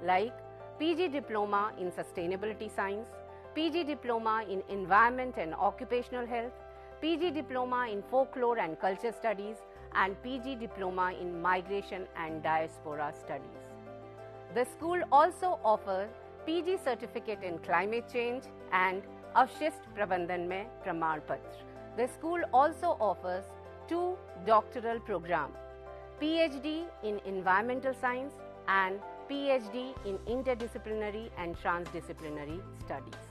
like PG diploma in Sustainability Science, PG diploma in Environment and Occupational Health, PG diploma in Folklore and Culture Studies and PG diploma in Migration and Diaspora Studies. The school also offers PG certificate in Climate Change and Avshist Prabandhan mein Praman Patra. The school also offers 2 doctoral programs, PhD in Environmental Science and PhD in Inter-Disciplinary and Trans-Disciplinary Studies.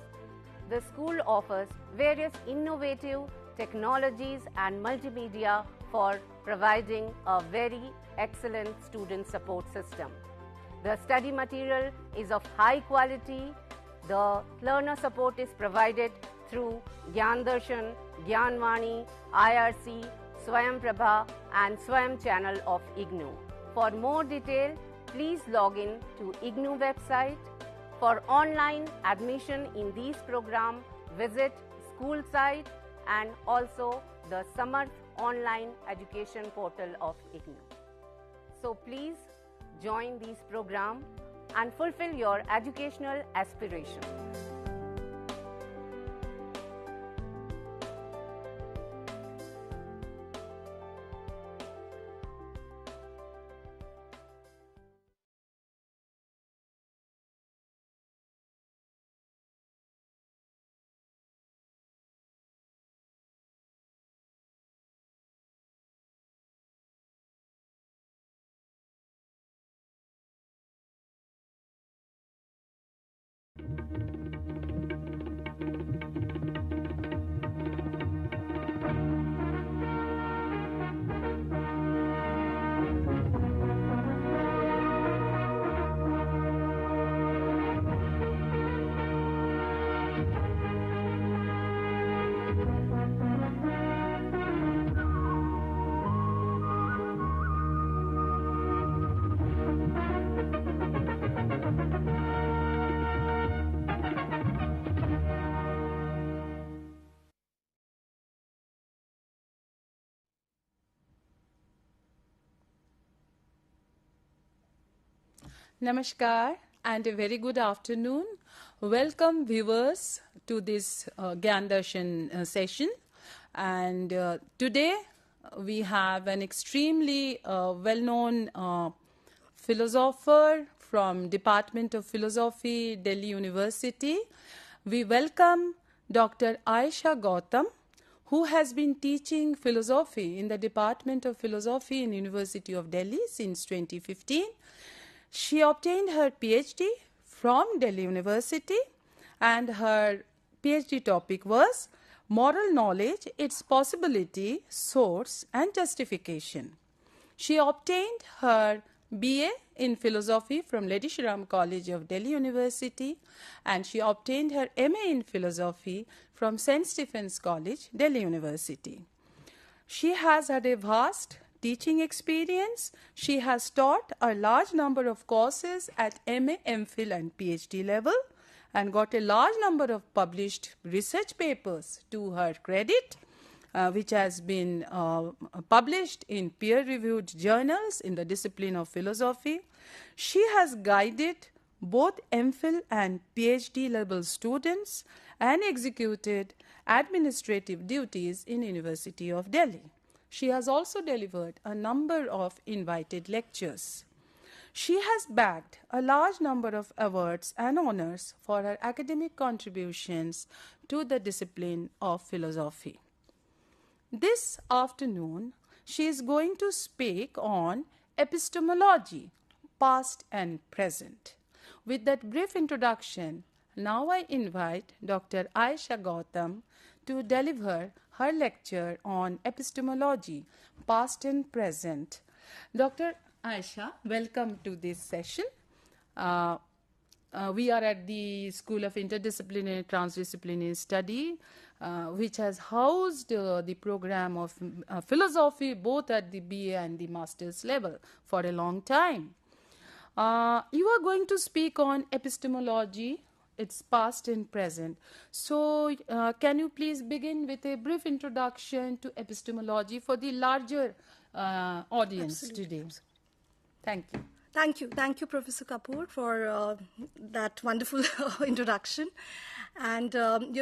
The school offers various innovative technologies and multimedia for providing a very excellent student support system. The study material is of high quality. The learner support is provided through Gyan Darshan, Gyan Vani, IRC, Swayam Prabha and Swayam channel of Ignou. For more detail, please log in to Ignou website. For online admission in these programs, visit school site and also the Samarth online education portal of Ignou. So please join these programs and fulfill your educational aspirations. Namaskar and a very good afternoon. Welcome viewers to this Gyan Darshan session. And today we have an extremely well-known philosopher from Department of Philosophy, Delhi University. We welcome Dr. Ayesha Gautam, who has been teaching philosophy in the Department of Philosophy in University of Delhi since 2015. She obtained her PhD from Delhi University and her PhD topic was Moral Knowledge, Its Possibility, Source and Justification. She obtained her BA in Philosophy from Lady Shri Ram College of Delhi University and she obtained her MA in Philosophy from St. Stephen's College, Delhi University. She has had a vast teaching experience. She has taught a large number of courses at MA, MPhil and PhD level and got a large number of published research papers to her credit, which has been published in peer-reviewed journals in the discipline of philosophy. She has guided both MPhil and PhD level students and executed administrative duties in University of Delhi. She has also delivered a number of invited lectures. She has bagged a large number of awards and honors for her academic contributions to the discipline of philosophy. This afternoon, she is going to speak on epistemology, past and present. With that brief introduction, now I invite Dr. Ayesha Gautam to deliver her lecture on epistemology, past and present. Dr. Ayesha, welcome to this session. We are at the School of Interdisciplinary, Trans-Disciplinary Study, which has housed the program of philosophy both at the BA and the master's level for a long time. You are going to speak on epistemology, its past and present. So, can you please begin with a brief introduction to epistemology for the larger audience today? Thank you. Thank you, Professor Kapur, for that wonderful introduction. And, and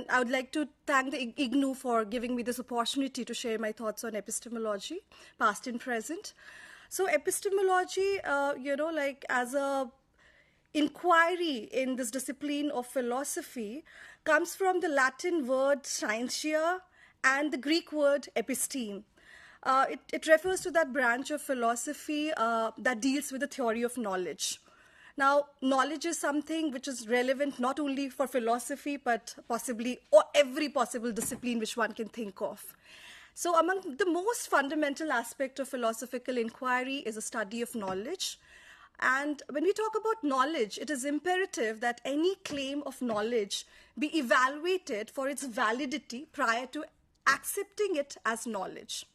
I would like to thank the Ignou for giving me this opportunity to share my thoughts on epistemology, past and present. So epistemology, as a inquiry in this discipline of philosophy comes from the Latin word scientia and the Greek word episteme. It refers to that branch of philosophy that deals with the theory of knowledge. Now, knowledge is something which is relevant not only for philosophy, but possibly or every possible discipline which one can think of. So among the most fundamental aspect of philosophical inquiry is a study of knowledge. And when we talk about knowledge, it is imperative that any claim of knowledge be evaluated for its validity prior to accepting it as knowledge.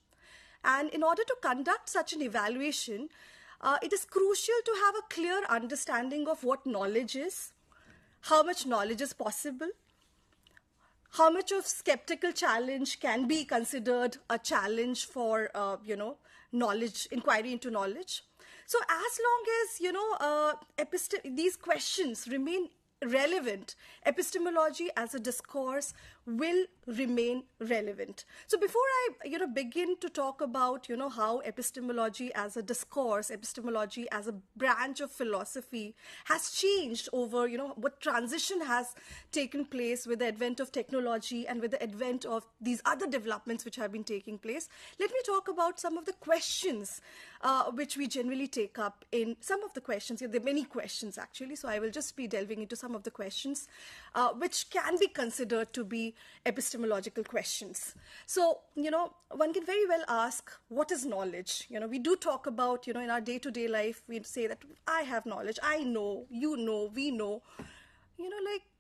And in order to conduct such an evaluation, it is crucial to have a clear understanding of what knowledge is, how much knowledge is possible, how much of skeptical challenge can be considered a challenge for, knowledge, inquiry into knowledge. So as long as, these questions remain relevant, epistemology as a discourse will remain relevant. So before I begin to talk about how epistemology as a discourse, epistemology as a branch of philosophy has changed over what transition has taken place with the advent of technology and with the advent of these other developments which have been taking place, let me talk about some of the questions which we generally take up in some of the questions. There are many questions actually, so I will just be delving into some of the questions which can be considered to be epistemological questions. So, one can very well ask, what is knowledge? We do talk about, in our day-to-day life, we say that I have knowledge, I know, you know, we know.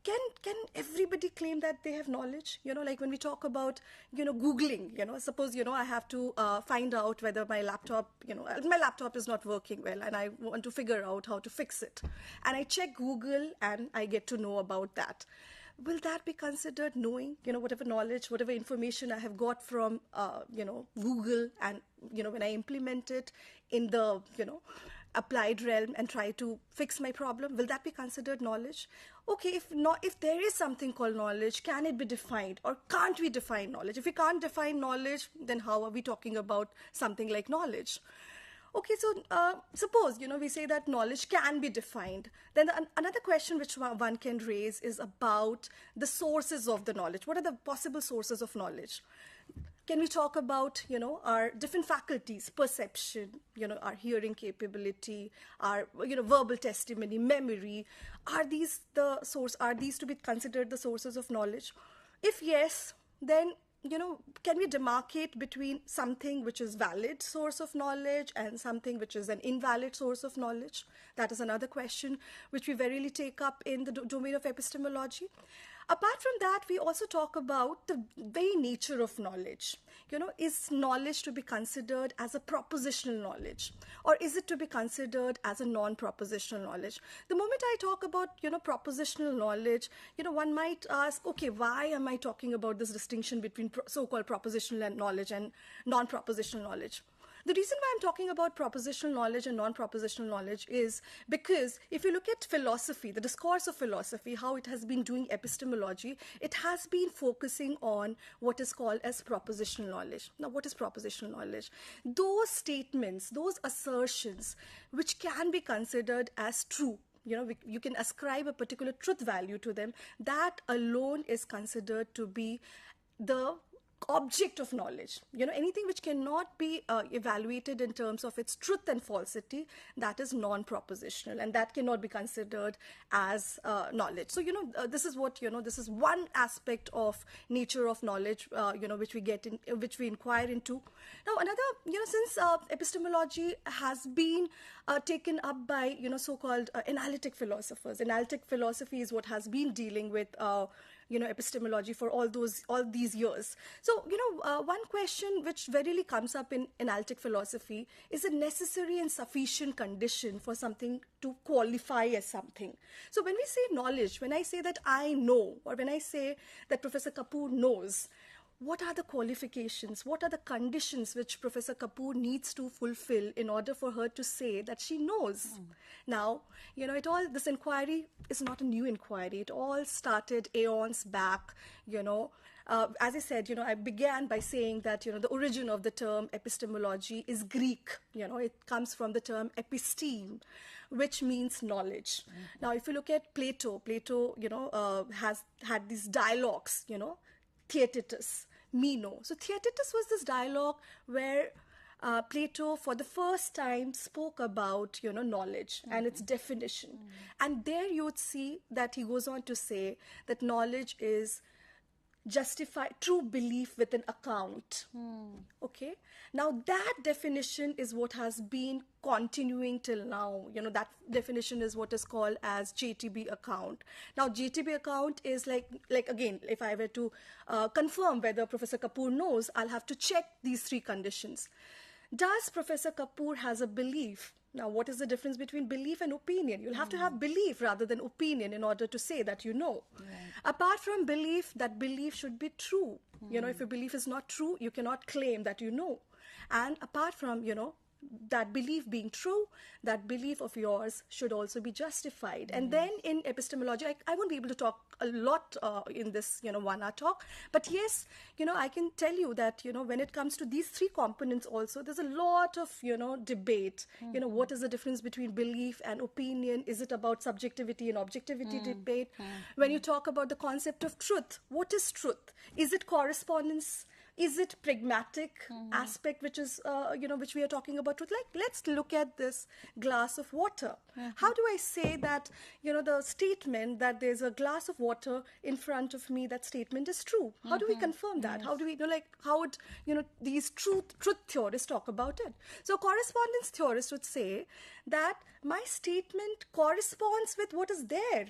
Can everybody claim that they have knowledge? When we talk about, Googling, suppose, I have to find out whether my laptop is not working well and I want to figure out how to fix it. And I check Google and I get to know about that. Will that be considered knowing, whatever knowledge, whatever information I have got from, Google and, when I implement it in the, applied realm and try to fix my problem, will that be considered knowledge? Okay, if there is something called knowledge, can it be defined or can't we define knowledge? If we can't define knowledge, then how are we talking about something like knowledge? Okay, so suppose, we say that knowledge can be defined. Then another question which one can raise is about the sources of the knowledge. What are the possible sources of knowledge? Can we talk about, our different faculties, perception, our hearing capability, our, verbal testimony, memory? Are these to be considered the sources of knowledge? If yes, then, can we demarcate between something which is valid source of knowledge and something which is an invalid source of knowledge? That is another question which we verily take up in the domain of epistemology. Apart from that, we also talk about the very nature of knowledge. Is knowledge to be considered as a propositional knowledge, or is it to be considered as a non-propositional knowledge? The moment I talk about, propositional knowledge, one might ask, okay, why am I talking about this distinction between so-called propositional knowledge and non-propositional knowledge? The reason why I'm talking about propositional knowledge and non-propositional knowledge is because if you look at philosophy, the discourse of philosophy, how it has been doing epistemology, it has been focusing on what is called as propositional knowledge. Now, what is propositional knowledge? Those statements, those assertions, which can be considered as true. You can ascribe a particular truth value to them. That alone is considered to be the object of knowledge. Anything which cannot be evaluated in terms of its truth and falsity, that is non-propositional, and that cannot be considered as knowledge. So this is what this is one aspect of nature of knowledge which we get in, which we inquire into. Now another, since epistemology has been taken up by so-called analytic philosophers. Analytic philosophy is what has been dealing with epistemology for all these years. So, one question which verily comes up in analytic philosophy is a necessary and sufficient condition for something to qualify as something. So when we say knowledge, when I say that I know, or when I say that Professor Kapur knows, what are the qualifications? What are the conditions which Professor Kapur needs to fulfill in order for her to say that she knows? Now, this inquiry is not a new inquiry. It all started aeons back, As I said, I began by saying that, the origin of the term epistemology is Greek. It comes from the term episteme, which means knowledge. Now, if you look at Plato, has had these dialogues, Theaetetus, Meno. So Theaetetus was this dialogue where Plato for the first time spoke about, knowledge and its definition. And there you would see that he goes on to say that knowledge is true belief with an account. Okay. Now that definition is what has been continuing till now. That definition is what is called as JTB account. Now JTB account is like again, if I were to confirm whether Professor Kapur knows, I'll have to check these three conditions. Does Professor Kapur has a belief? Now, what is the difference between belief and opinion? You'll have to have belief rather than opinion in order to say that you know. Right. Apart from belief, that belief should be true. If your belief is not true, you cannot claim that you know. And apart from, that belief being true, that belief of yours should also be justified. And then in epistemology, I won't be able to talk a lot in this, 1 hour talk. But yes, I can tell you that, when it comes to these three components also, there's a lot of, debate. What is the difference between belief and opinion? Is it about subjectivity and objectivity debate? When you talk about the concept of truth, what is truth? Is it correspondence? Is it pragmatic aspect, which is, which we are talking about truth? Like, let's look at this glass of water. How do I say that, the statement that there's a glass of water in front of me, that statement is true? How do we confirm that? How do we, how would, these truth theorists talk about it? So correspondence theorists would say that my statement corresponds with what is there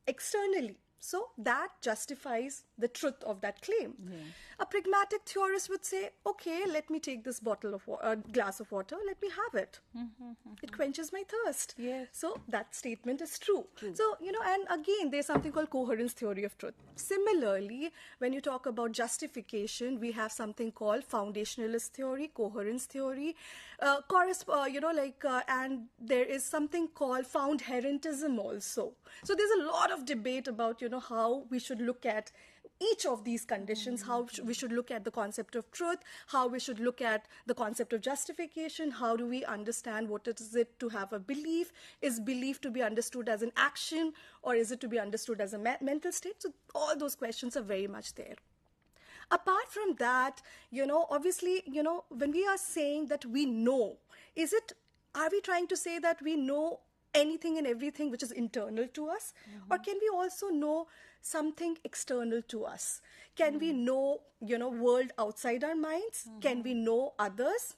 externally. So that justifies the truth of that claim. A pragmatic theorist would say, okay, let me take this glass of water, let me have it. It quenches my thirst. So that statement is true. So, and again, there's something called coherence theory of truth. Similarly, when you talk about justification, we have something called foundationalist theory, coherence theory, and there is something called found herentism also. So there's a lot of debate about, how we should look at each of these conditions, how we should look at the concept of truth, how we should look at the concept of justification, how do we understand what is it to have a belief, is belief to be understood as an action, or is it to be understood as a mental state? So all those questions are very much there. Apart from that, obviously, when we are saying that we know, are we trying to say that we know anything and everything which is internal to us? Or can we also know something external to us? Can we know, world outside our minds? Can we know others,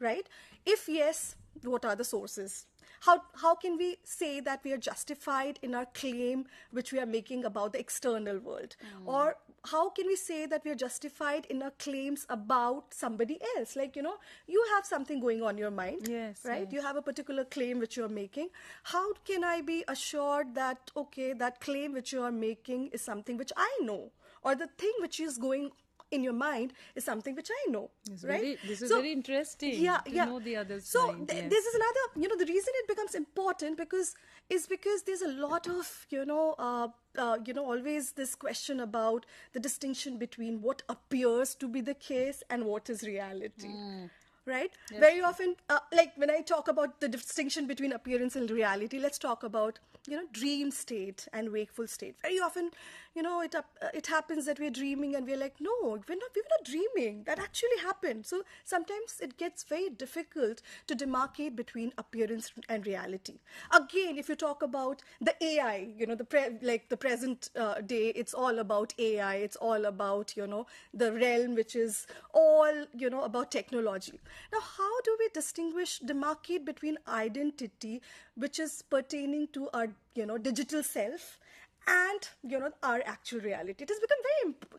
right? If yes, what are the sources? How can we say that we are justified in our claim which we are making about the external world? Or how can we say that we are justified in our claims about somebody else? Like, you have something going on in your mind, right? You have a particular claim which you're making. How can I be assured that, okay, that claim which you are making is something which I know, or the thing which is going in your mind is something which I know, right? This is very interesting to know the other's so mind. This is another, the reason it becomes important because there's a lot of, always this question about the distinction between what appears to be the case and what is reality. Right? Yes. Very often, like when I talk about the distinction between appearance and reality, let's talk about, dream state and wakeful state. Very often, it happens that we're dreaming and we're like, no, we're not dreaming. That actually happened. So sometimes it gets very difficult to demarcate between appearance and reality. Again, if you talk about the AI, the present day, it's all about AI. It's all about, the realm which is all, about technology. Now, how do we demarcate between identity, which is pertaining to our, digital self, and, our actual reality? It has become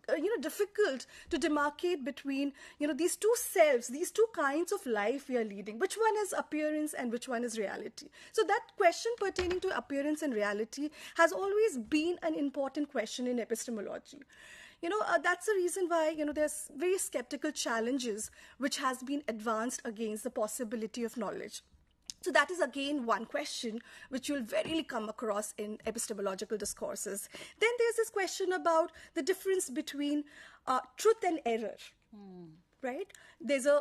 very, difficult to demarcate between, these two selves, these two kinds of life we are leading. Which one is appearance and which one is reality? So that question pertaining to appearance and reality has always been an important question in epistemology. That's the reason why, there's very skeptical challenges which has been advanced against the possibility of knowledge. So that is again one question which you'll very come across in epistemological discourses. Then there's this question about the difference between truth and error, right?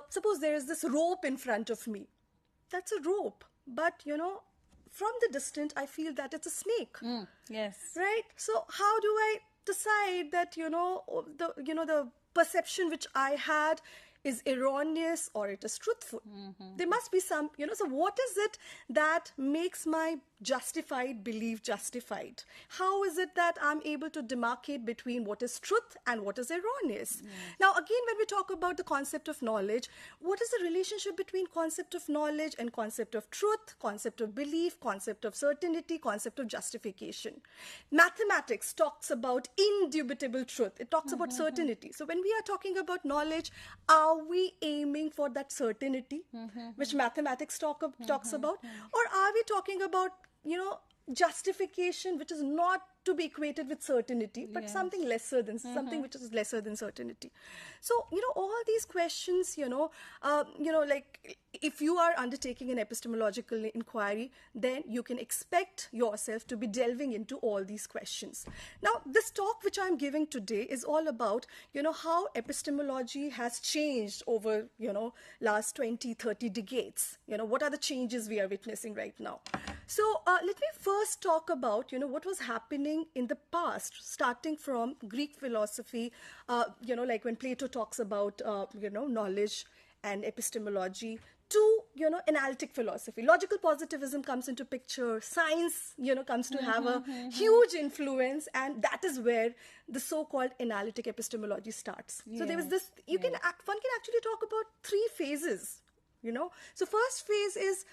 Suppose there is this rope in front of me. That's a rope, but, from the distance, I feel that it's a snake. Yes. Right? So how do I decide that, the perception which I had is erroneous or it is truthful? There must be some, so what is it that makes my justified belief justified? How is it that I'm able to demarcate between what is truth and what is erroneous? Now, again, when we talk about the concept of knowledge, what is the relationship between concept of knowledge and concept of truth, concept of belief, concept of certainty, concept of justification? Mathematics talks about indubitable truth. It talks about certainty. So when we are talking about knowledge, are we aiming for that certainty, which mathematics talks about? Or are we talking about, justification, which is not to be equated with certainty, but something lesser than, something which is lesser than certainty? So, all these questions, like if you are undertaking an epistemological inquiry, then you can expect yourself to be delving into all these questions. Now, this talk which I'm giving today is all about, how epistemology has changed over, last 20, 30 decades. What are the changes we are witnessing right now? So let me first talk about, what was happening in the past, starting from Greek philosophy, like when Plato talks about, knowledge and epistemology, to, analytic philosophy. Logical positivism comes into picture. Science, comes to have a huge influence, and that is where the so-called analytic epistemology starts. So there was this, one can actually talk about three phases, So first phase is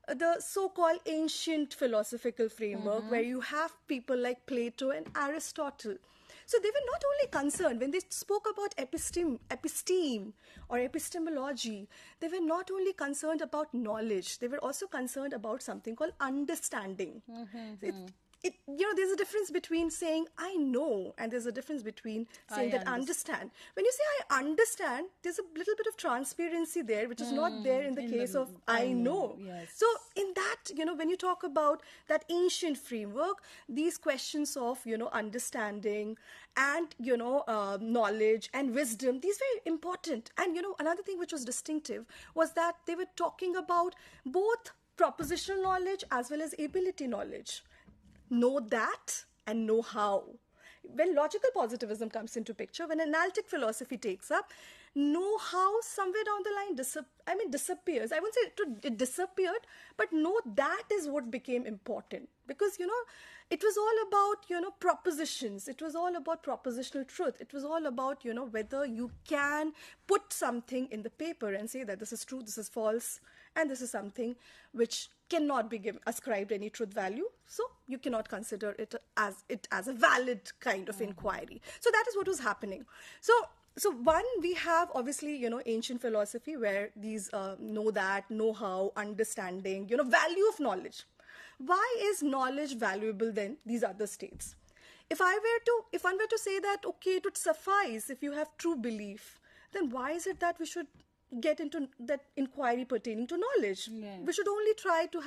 the so-called ancient philosophical framework, where you have people like Plato and Aristotle. So they were not only concerned, when they spoke about episteme or epistemology, they were not only concerned about knowledge, they were also concerned about something called understanding. There's a difference between saying I know, and there's a difference between saying that understand. When you say I understand, there's a little bit of transparency there, which is not there in the case of I know. Yes. So in that, when you talk about that ancient framework, these questions of, understanding and, knowledge and wisdom, these were important. And, another thing which was distinctive was that they were talking about both propositional knowledge as well as ability knowledge. Know that and know how. When logical positivism comes into picture, when analytic philosophy takes up, know how somewhere down the line disappears. I won't say it disappeared, but know that is what became important. Because, it was all about, propositions. It was all about propositional truth. It was all about, whether you can put something in the paper and say that this is true, this is false, and this is something which cannot be ascribed any truth value. So you cannot consider it as a valid kind of inquiry. So that is what was happening. So one, we have obviously, ancient philosophy where these know that, know how, understanding, value of knowledge. Why is knowledge valuable then, these other states? if one were to say that, okay, it would suffice if you have true belief, then why is it that we should get into that inquiry pertaining to knowledge? Yeah. We should only try to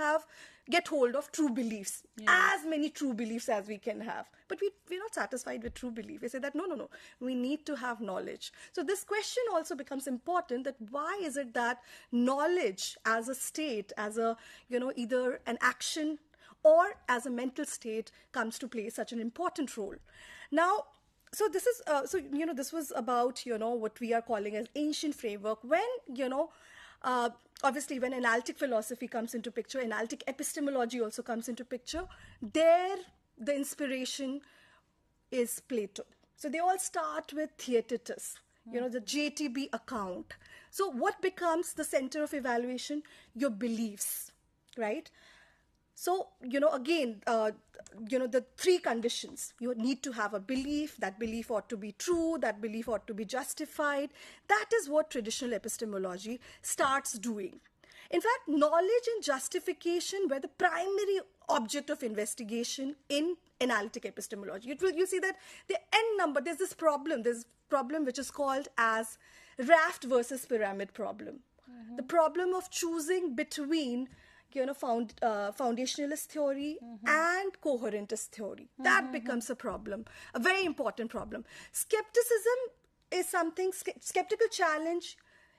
get hold of true beliefs, as many true beliefs as we can have. But we're not satisfied with true belief. We say that, no, we need to have knowledge. So this question also becomes important, that why is it that knowledge as a state, as a, either an action or as a mental state comes to play such an important role? Now, so this is, this was about, what we are calling as ancient framework. When, obviously when analytic philosophy comes into picture, analytic epistemology also comes into picture, there the inspiration is Plato. So they all start with Theaetetus, the JTB account. So what becomes the center of evaluation? Your beliefs, right? So, again, the three conditions. You need to have a belief. That belief ought to be true. That belief ought to be justified. That is what traditional epistemology starts doing. In fact, knowledge and justification were the primary object of investigation in analytic epistemology. You see that there's this problem. There's a problem which is called as raft versus pyramid problem. The problem of choosing between foundationalist theory and coherentist theory. That becomes a problem, a very important problem. Skepticism is something, skeptical challenge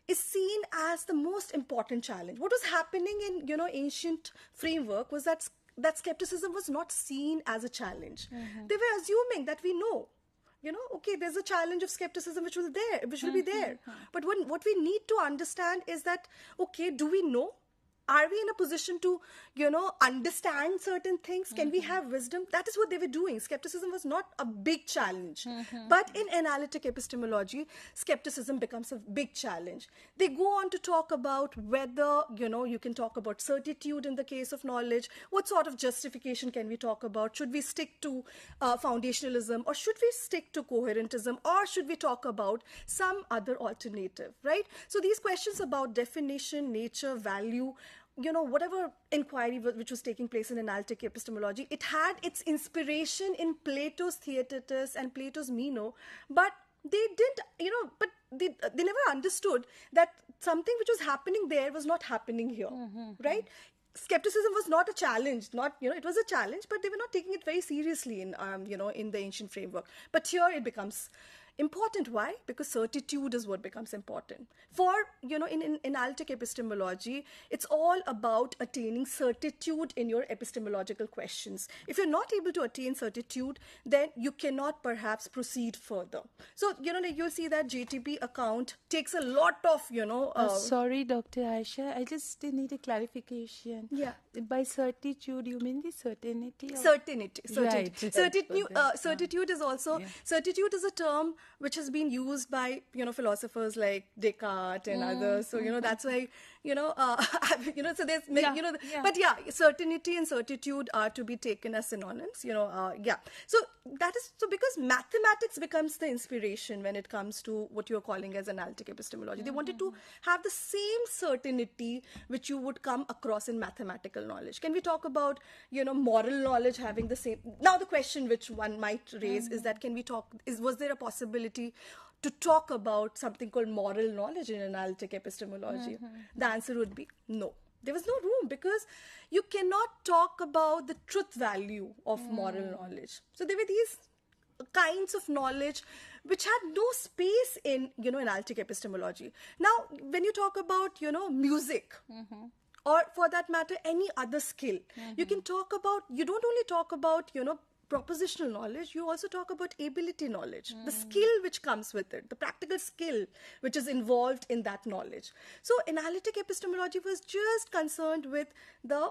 is seen as the most important challenge. What was happening in, ancient framework was that skepticism was not seen as a challenge. They were assuming that we know. Okay, there's a challenge of skepticism which will be there. But what we need to understand is that, okay, do we know? Are we in a position to, understand certain things? Can we have wisdom? That is what they were doing. Skepticism was not a big challenge. But in analytic epistemology, skepticism becomes a big challenge. They go on to talk about whether, you can talk about certitude in the case of knowledge. What sort of justification can we talk about? Should we stick to foundationalism, or should we stick to coherentism, or should we talk about some other alternative, right? So these questions about definition, nature, value, whatever inquiry which was taking place in analytic epistemology, it had its inspiration in Plato's Theaetetus and Plato's Meno, but they didn't, they never understood that something which was happening there was not happening here, right? Skepticism was not a challenge, it was a challenge, but they were not taking it very seriously in the ancient framework. But here it becomes important. Why? Because certitude is what becomes important. For, in analytic epistemology, it's all about attaining certitude in your epistemological questions. If you're not able to attain certitude, then you cannot perhaps proceed further. So, you'll see that JTB account takes a lot of, sorry, Dr. Ayesha, I just need a clarification. Yeah. By certitude, you mean the certainty? Certainty. Right. Certitude is also, certitude is a term which has been used by, philosophers like Descartes and others. So, that's why, so there's, but yeah, certainty and certitude are to be taken as synonyms, So because mathematics becomes the inspiration when it comes to what you're calling as analytic epistemology. They wanted to have the same certainty which you would come across in mathematical knowledge. Can we talk about, moral knowledge having the same? Now the question which one might raise is that was there a possibility to talk about something called moral knowledge in analytic epistemology? The answer would be no. There was no room, because you cannot talk about the truth value of moral knowledge. So there were these kinds of knowledge which had no space in, analytic epistemology. Now, when you talk about, music, or for that matter, any other skill, you don't only talk about, propositional knowledge, you also talk about ability knowledge, the skill which comes with it, the practical skill which is involved in that knowledge. So analytic epistemology was just concerned with the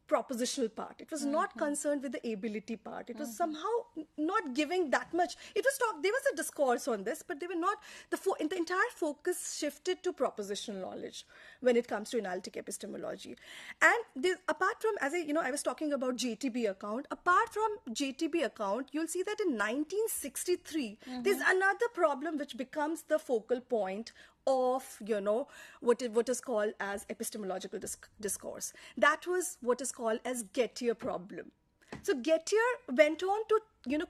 propositional part. It was not concerned with the ability part. It was somehow not giving that much. There was a discourse on this, but they were not, the entire focus shifted to propositional knowledge when it comes to analytic epistemology. And apart from, as I was talking about JTB account, apart from JTB account, you'll see that in 1963, there's another problem which becomes the focal point of, what is called as epistemological discourse. That was what is called as Gettier problem. So Gettier went on to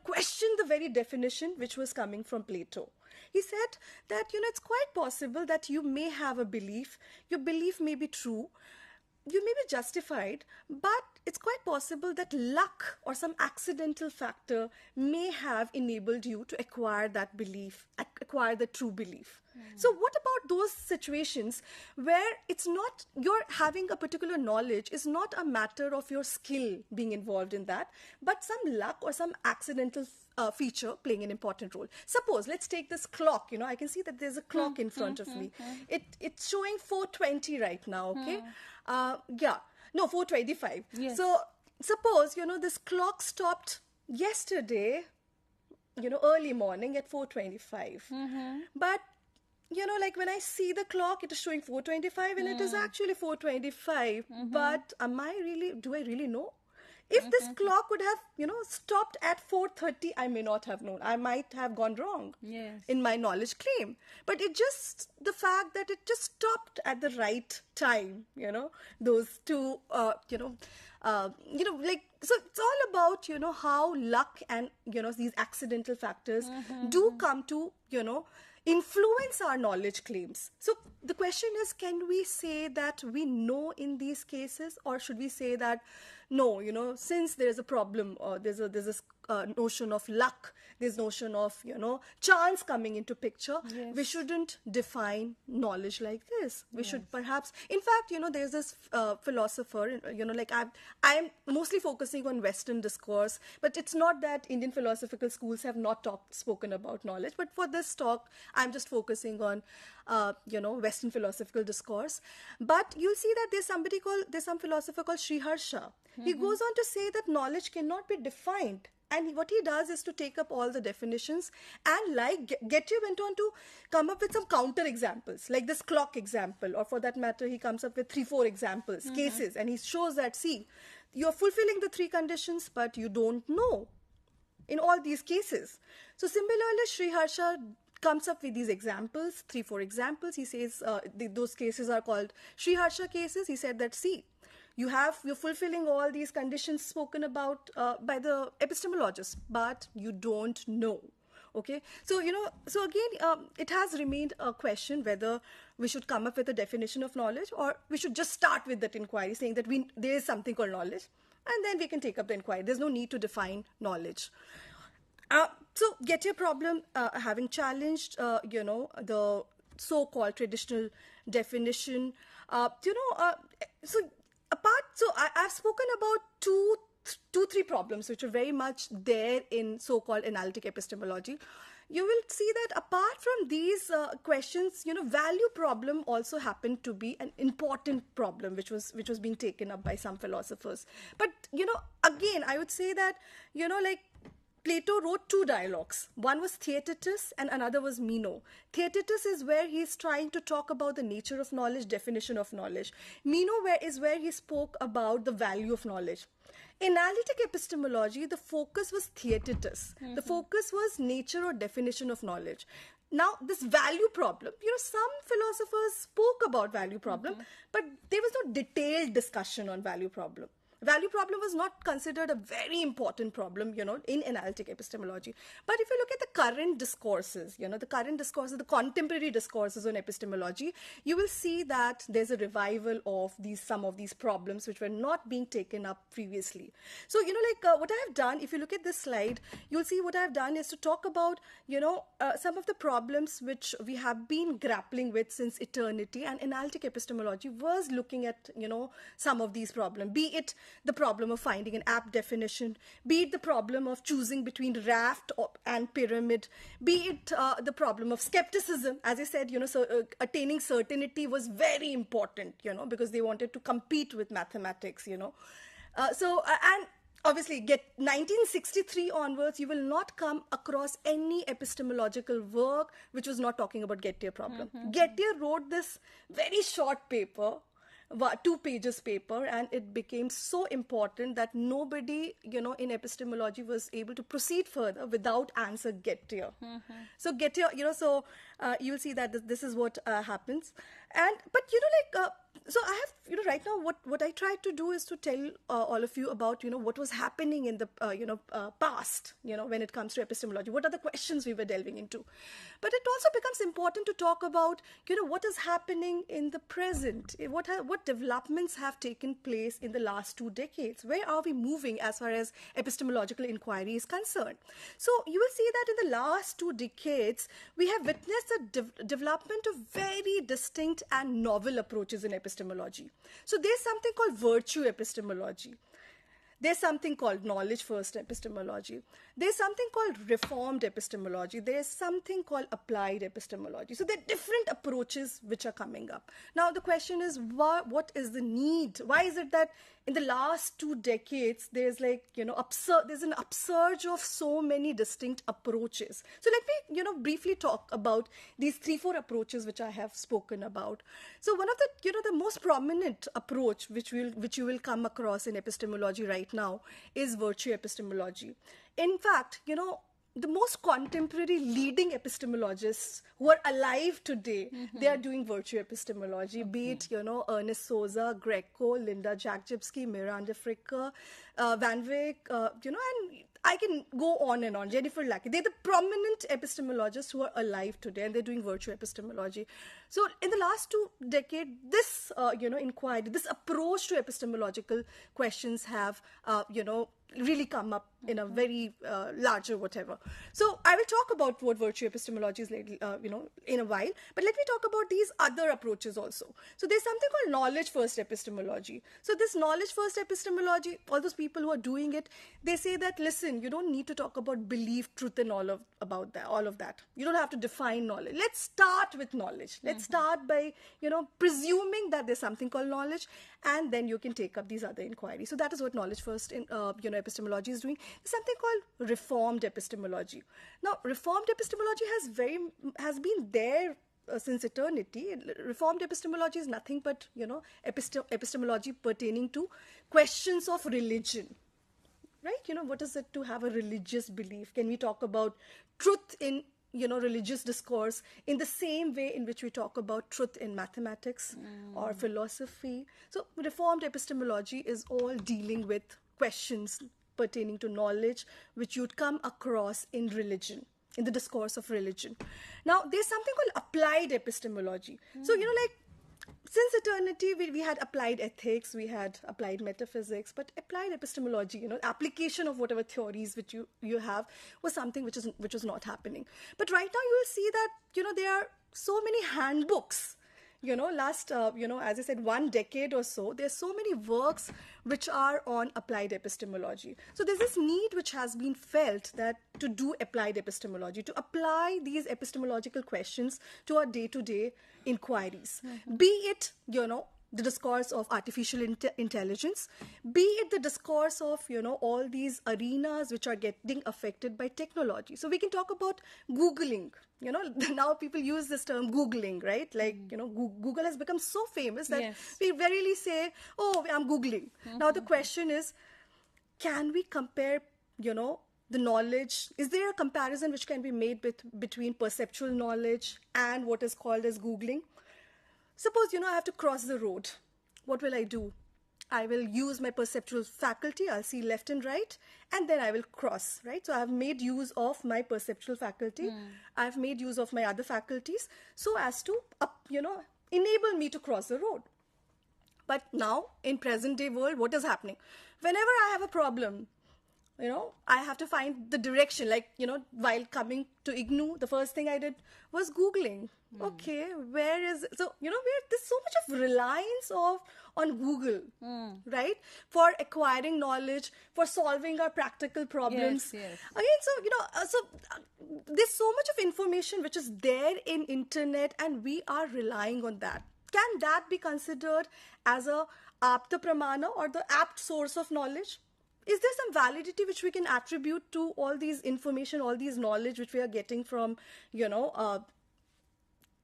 questioned the very definition which was coming from Plato. He said that, it's quite possible that you may have a belief, your belief may be true, you may be justified, but it's quite possible that luck or some accidental factor may have enabled you to acquire that belief, acquire the true belief. So what about those situations where it's not, you're having a particular knowledge is not a matter of your skill being involved in that, but some luck or some accidental feature playing an important role. Suppose, let's take this clock, I can see that there's a clock in front of me. It's showing 4:20 right now, okay? 4:25. Yes. So suppose, this clock stopped yesterday, early morning at 4:25. But like when I see the clock, it is showing 4:25 and it is actually 4:25. But do I really know? If this clock would have, stopped at 4:30, I may not have known. I might have gone wrong in my knowledge claim. But the fact that it just stopped at the right time, those two, so it's all about, how luck and, these accidental factors do come to, influence our knowledge claims. So the question is, can we say that we know in these cases, or should we say that no, since there's a problem, or there's this notion of luck, there's notion of, chance coming into picture, we shouldn't define knowledge like this. We should perhaps, in fact, there's this philosopher, I'm mostly focusing on Western discourse, but it's not that Indian philosophical schools have not spoken about knowledge, but for this talk, I'm just focusing on, Western philosophical discourse. But you'll see that there's some philosopher called Sriharsha. He goes on to say that knowledge cannot be defined. And what he does is to take up all the definitions, and like Getty went on to come up with some counter examples, like this clock example, or for that matter, he comes up with 3-4 examples, cases, and he shows that, see, you're fulfilling the 3 conditions, but you don't know in all these cases. So similarly, Sriharsha comes up with these examples, 3-4 examples. He says those cases are called Sriharsha cases. He said that, see, you're fulfilling all these conditions spoken about by the epistemologists, but you don't know. Okay, so so again, it has remained a question whether we should come up with a definition of knowledge, or we should just start with that inquiry, saying that there is something called knowledge, and then we can take up the inquiry. There's no need to define knowledge. So get your problem, having challenged, the so-called traditional definition, So I've spoken about two, 3 problems which are very much there in so-called analytic epistemology. You will see that apart from these questions, value problem also happened to be an important problem which was being taken up by some philosophers. But, again, I would say that, Plato wrote 2 dialogues. One was Theaetetus and another was Meno. Theaetetus is where he's trying to talk about the nature of knowledge, definition of knowledge. Meno is where he spoke about the value of knowledge. In analytic epistemology, the focus was Theaetetus. The focus was nature or definition of knowledge. Now, this value problem, some philosophers spoke about value problem, but there was no detailed discussion on value problem. Value problem was not considered a very important problem, in analytic epistemology. But if you look at the current discourses, the contemporary discourses on epistemology, you will see that there's a revival of some of these problems which were not being taken up previously. So, what I have done, if you look at this slide, you'll see what I've done is to talk about, some of the problems which we have been grappling with since eternity, and analytic epistemology was looking at, some of these problems, be it the problem of finding an apt definition, be it the problem of choosing between raft and pyramid, be it the problem of skepticism. As I said, attaining certainty was very important, because they wanted to compete with mathematics, and obviously, 1963 onwards, you will not come across any epistemological work which was not talking about Gettier problem. Gettier wrote this very short paper, 2 pages paper, and it became so important that nobody, in epistemology was able to proceed further without answer Gettier. So Gettier, you'll see that this is what happens. But so I have, right now what I tried to do is to tell all of you about, what was happening in the, past, when it comes to epistemology. What are the questions we were delving into? But it also becomes important to talk about, what is happening in the present? What developments have taken place in the last 2 decades? Where are we moving as far as epistemological inquiry is concerned? So you will see that in the last 2 decades, we have witnessed a development of very distinct and novel approaches in epistemology. So there's something called virtue epistemology. There's something called knowledge-first epistemology. There's something called reformed epistemology. There's something called applied epistemology. So there are different approaches which are coming up. Now the question is, what is the need? Why is it that in the last 2 decades, there's there's an upsurge of so many distinct approaches? So let me, briefly talk about these 3-4 approaches which I have spoken about. So one of the, the most prominent approach which you will come across in epistemology right now is virtue epistemology. In fact, the most contemporary leading epistemologists who are alive today, they are doing virtue epistemology, be it, Ernest Sosa, Greco, Linda Jakubowski, Miranda Fricker, Van Wyck, and I can go on and on, Jennifer Lackey. They're the prominent epistemologists who are alive today, and they're doing virtue epistemology. So in the last 2 decades, this, inquiry, this approach to epistemological questions have, really come up in a very larger whatever. So I will talk about what virtue epistemology is, in a while. But let me talk about these other approaches also. So there's something called knowledge-first epistemology. So this knowledge-first epistemology, all those people who are doing it, they say that, listen, you don't need to talk about belief, truth, and all of that. You don't have to define knowledge. Let's start with knowledge. Let's start by, presuming that there's something called knowledge, and then you can take up these other inquiries. So that is what knowledge-first epistemology is doing. There's something called reformed epistemology. Now, reformed epistemology has been there since eternity. Reformed epistemology is nothing but, epistemology pertaining to questions of religion. Right? What is it to have a religious belief? Can we talk about truth in, religious discourse in the same way in which we talk about truth in mathematics or philosophy? So reformed epistemology is all dealing with questions pertaining to knowledge which you'd come across in religion, in the discourse of religion. Now, there's something called applied epistemology. So, since eternity, we had applied ethics, we had applied metaphysics, but applied epistemology, application of whatever theories which you have was something which was not happening. But right now you will see that, there are so many handbooks. Last, as I said, 1 decade or so, there's so many works which are on applied epistemology. So there's this need which has been felt that to do applied epistemology, to apply these epistemological questions to our day-to-day inquiries. Be it, the discourse of artificial intelligence, be it the discourse of, all these arenas which are getting affected by technology. So we can talk about Googling. Now people use this term Googling, right? Like, Google has become so famous that we rarely say, oh, I'm Googling. Now the question is, can we compare, the knowledge? Is there a comparison which can be made between perceptual knowledge and what is called as Googling? Suppose, I have to cross the road. What will I do? I will use my perceptual faculty. I'll see left and right, and then I will cross, right? So I've made use of my perceptual faculty. I've made use of my other faculties so as to, enable me to cross the road. But now, in present day world, what is happening? Whenever I have a problem, I have to find the direction. Like, while coming to Ignou, the first thing I did was Googling. Okay, where is it? So, there's so much of reliance on Google, right? For acquiring knowledge, for solving our practical problems. Yes. Again, so there's so much of information which is there in internet, and we are relying on that. Can that be considered as a apta pramana, or the apt source of knowledge? Is there some validity which we can attribute to all these information, all these knowledge which we are getting from,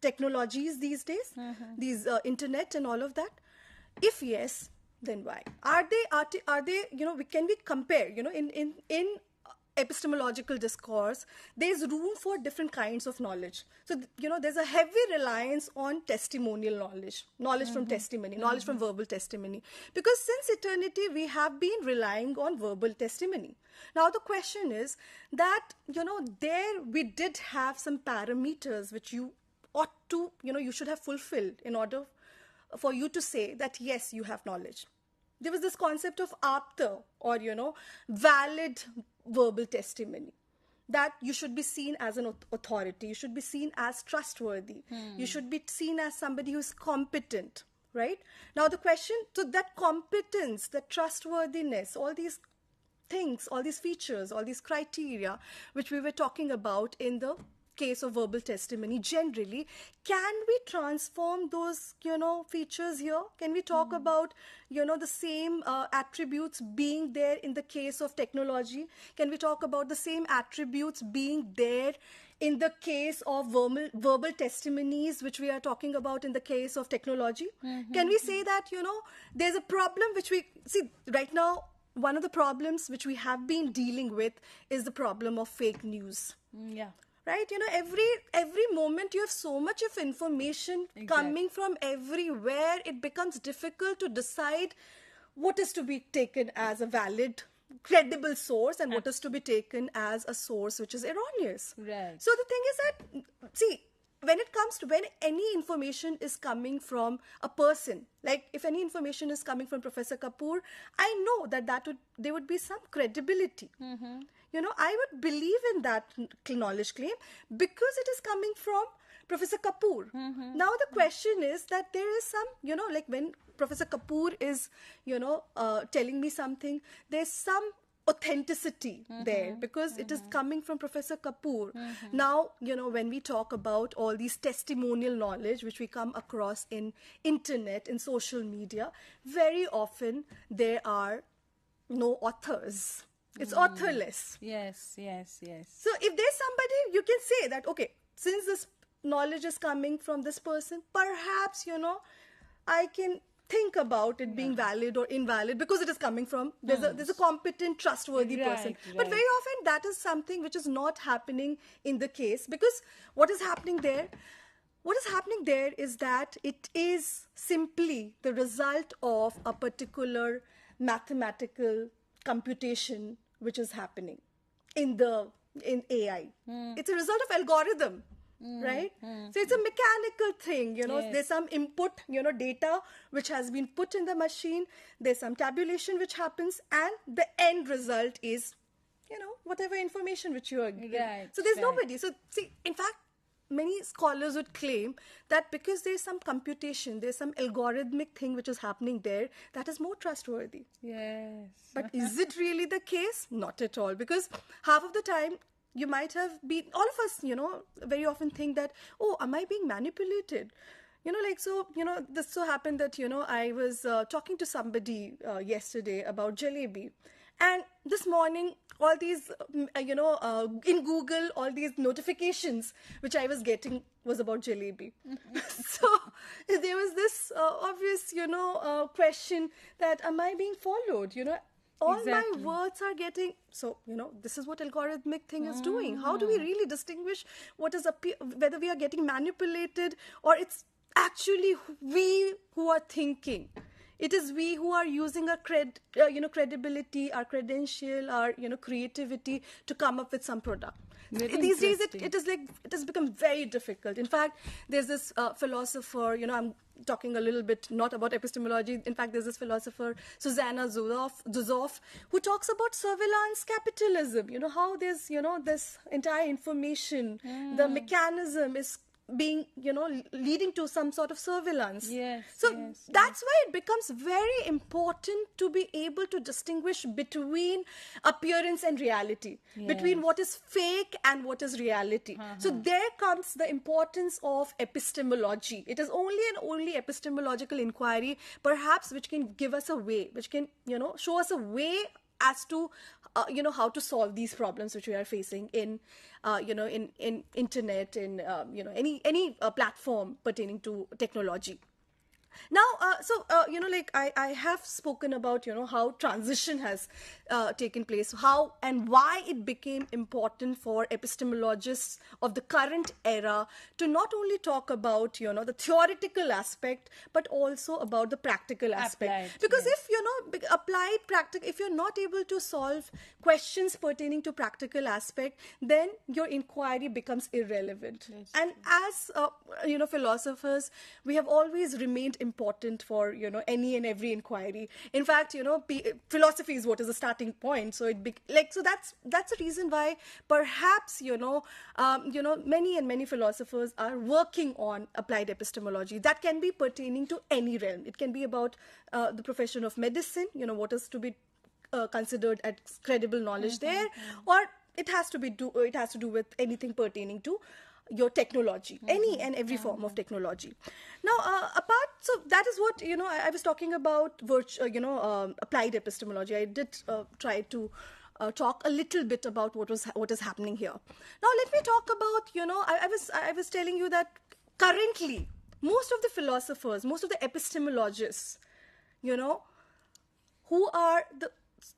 technologies these days, these internet and all of that? If yes, then why? Are they, can we compare, in epistemological discourse, there's room for different kinds of knowledge. So, there's a heavy reliance on testimonial knowledge from testimony, knowledge from verbal testimony. Because since eternity, we have been relying on verbal testimony. Now, the question is that, there we did have some parameters which you ought to, you should have fulfilled in order for you to say that, yes, you have knowledge. There was this concept of apta, or, valid verbal testimony, that you should be seen as an authority, you should be seen as trustworthy, you should be seen as somebody who's competent, right? Now the question, so that competence, that trustworthiness, all these things, all these features, all these criteria, which we were talking about in the case of verbal testimony generally, can we transform those, features here? Can we talk about, the same attributes being there in the case of technology? Can we talk about the same attributes being there in the case of verbal testimonies, which we are talking about in the case of technology? Can we say that, there's a problem which we see right now? One of the problems which we have been dealing with is the problem of fake news. Yeah. Right? Every moment you have so much of information coming from everywhere, it becomes difficult to decide what is to be taken as a valid, credible source and what is to be taken as a source which is erroneous. Right. So the thing is that, see, when any information is coming from a person, like if any information is coming from Professor Kapur, I know that there would be some credibility. I would believe in that knowledge claim because it is coming from Professor Kapur. Now the question is that there is some, like when Professor Kapur is, telling me something, there's some authenticity there because it is coming from Professor Kapur. Now, when we talk about all these testimonial knowledge which we come across in internet, in social media, very often there are no authors. It's authorless. Yes. So if there's somebody, you can say that, okay, since this knowledge is coming from this person, perhaps, I can think about it being valid or invalid because it is coming from, there's a competent, trustworthy person. But very often that is something which is not happening in the case, because what is happening there is that it is simply the result of a particular mathematical computation which is happening in AI. It's a result of algorithm, right? So it's a mechanical thing, there's some input, data which has been put in the machine, there's some tabulation which happens, and the end result is, whatever information which you are given. Right, so there's nobody. So see, in fact, many scholars would claim that because there's some computation, there's some algorithmic thing which is happening there, that is more trustworthy. Yes. But is it really the case? Not at all. Because half of the time, you might have been, all of us, very often think that, oh, am I being manipulated? This so happened that, I was talking to somebody yesterday about jalebi. And this morning, all these, in Google, all these notifications which I was getting was about jalebi. So there was this obvious, question that, am I being followed? All my words are getting, so, this is what algorithmic thing is doing. How do we really distinguish whether we are getting manipulated or it's actually we who are thinking? It is we who are using our credibility, our credential, our creativity to come up with some product. These days, it has become very difficult. In fact, there's this philosopher. I'm talking a little bit not about epistemology. In fact, there's this philosopher Susanna Zuzoff who talks about surveillance capitalism. How there's this entire information, the mechanism is being, leading to some sort of surveillance. That's why it becomes very important to be able to distinguish between appearance and reality, between what is fake and what is reality. So there comes the importance of epistemology. It is only and only epistemological inquiry, perhaps, which can give us a way, which can, show us a way as to how to solve these problems which we are facing in internet, in any platform pertaining to technology. Now, I have spoken about, how transition has taken place, how and why it became important for epistemologists of the current era to not only talk about, the theoretical aspect, but also about the practical aspect. Applied, Because yes. if you're not able to solve questions pertaining to practical aspect, then your inquiry becomes irrelevant. And as, philosophers, we have always remained important for, any and every inquiry. In fact, philosophy is what is the starting point. So that's the reason why perhaps, many philosophers are working on applied epistemology that can be pertaining to any realm. It can be about the profession of medicine, what is to be considered as credible knowledge there, or it has to do with anything pertaining to your technology, any and every form of technology. Now, so that is what, I was talking about applied epistemology. I did try to talk a little bit about what is happening here. Now, let me talk about, I was telling you that currently, most of the philosophers, most of the epistemologists, who are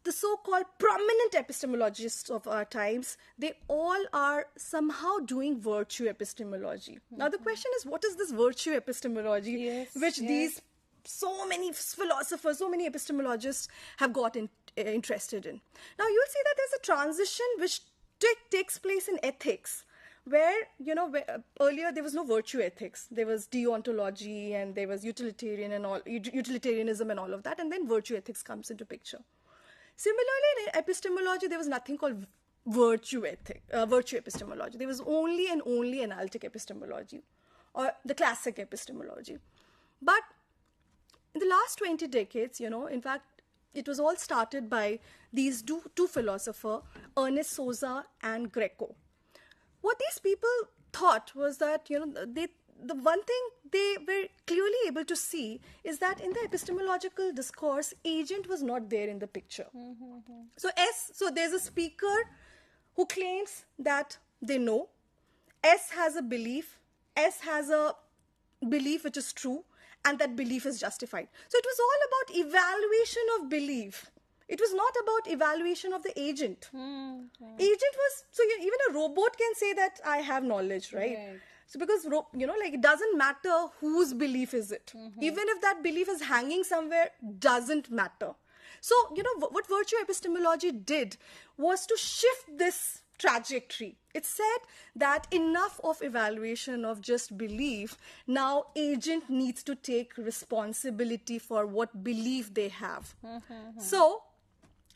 the so-called prominent epistemologists of our times, they all are somehow doing virtue epistemology. Now, the question is, what is this virtue epistemology, these so many philosophers, so many epistemologists have got interested in? Now, you'll see that there's a transition which takes place in ethics, where, earlier there was no virtue ethics. There was deontology and there was utilitarianism and all of that, and then virtue ethics comes into picture. Similarly, in epistemology, there was nothing called virtue epistemology. There was only and only analytic epistemology, or the classic epistemology. But in the last 20 decades, in fact, it was all started by these two philosophers, Ernest Sosa and Greco. What these people thought was that, the one thing they were clearly able to see is that in the epistemological discourse, agent was not there in the picture. So there's a speaker who claims that they know. S has a belief. S has a belief which is true, and that belief is justified. So it was all about evaluation of belief. It was not about evaluation of the agent. Agent was, so even a robot can say that I have knowledge, right? So because, it doesn't matter whose belief is it. Even if that belief is hanging somewhere, doesn't matter. So, what virtue epistemology did was to shift this trajectory. It said that enough of evaluation of just belief, now agent needs to take responsibility for what belief they have. So,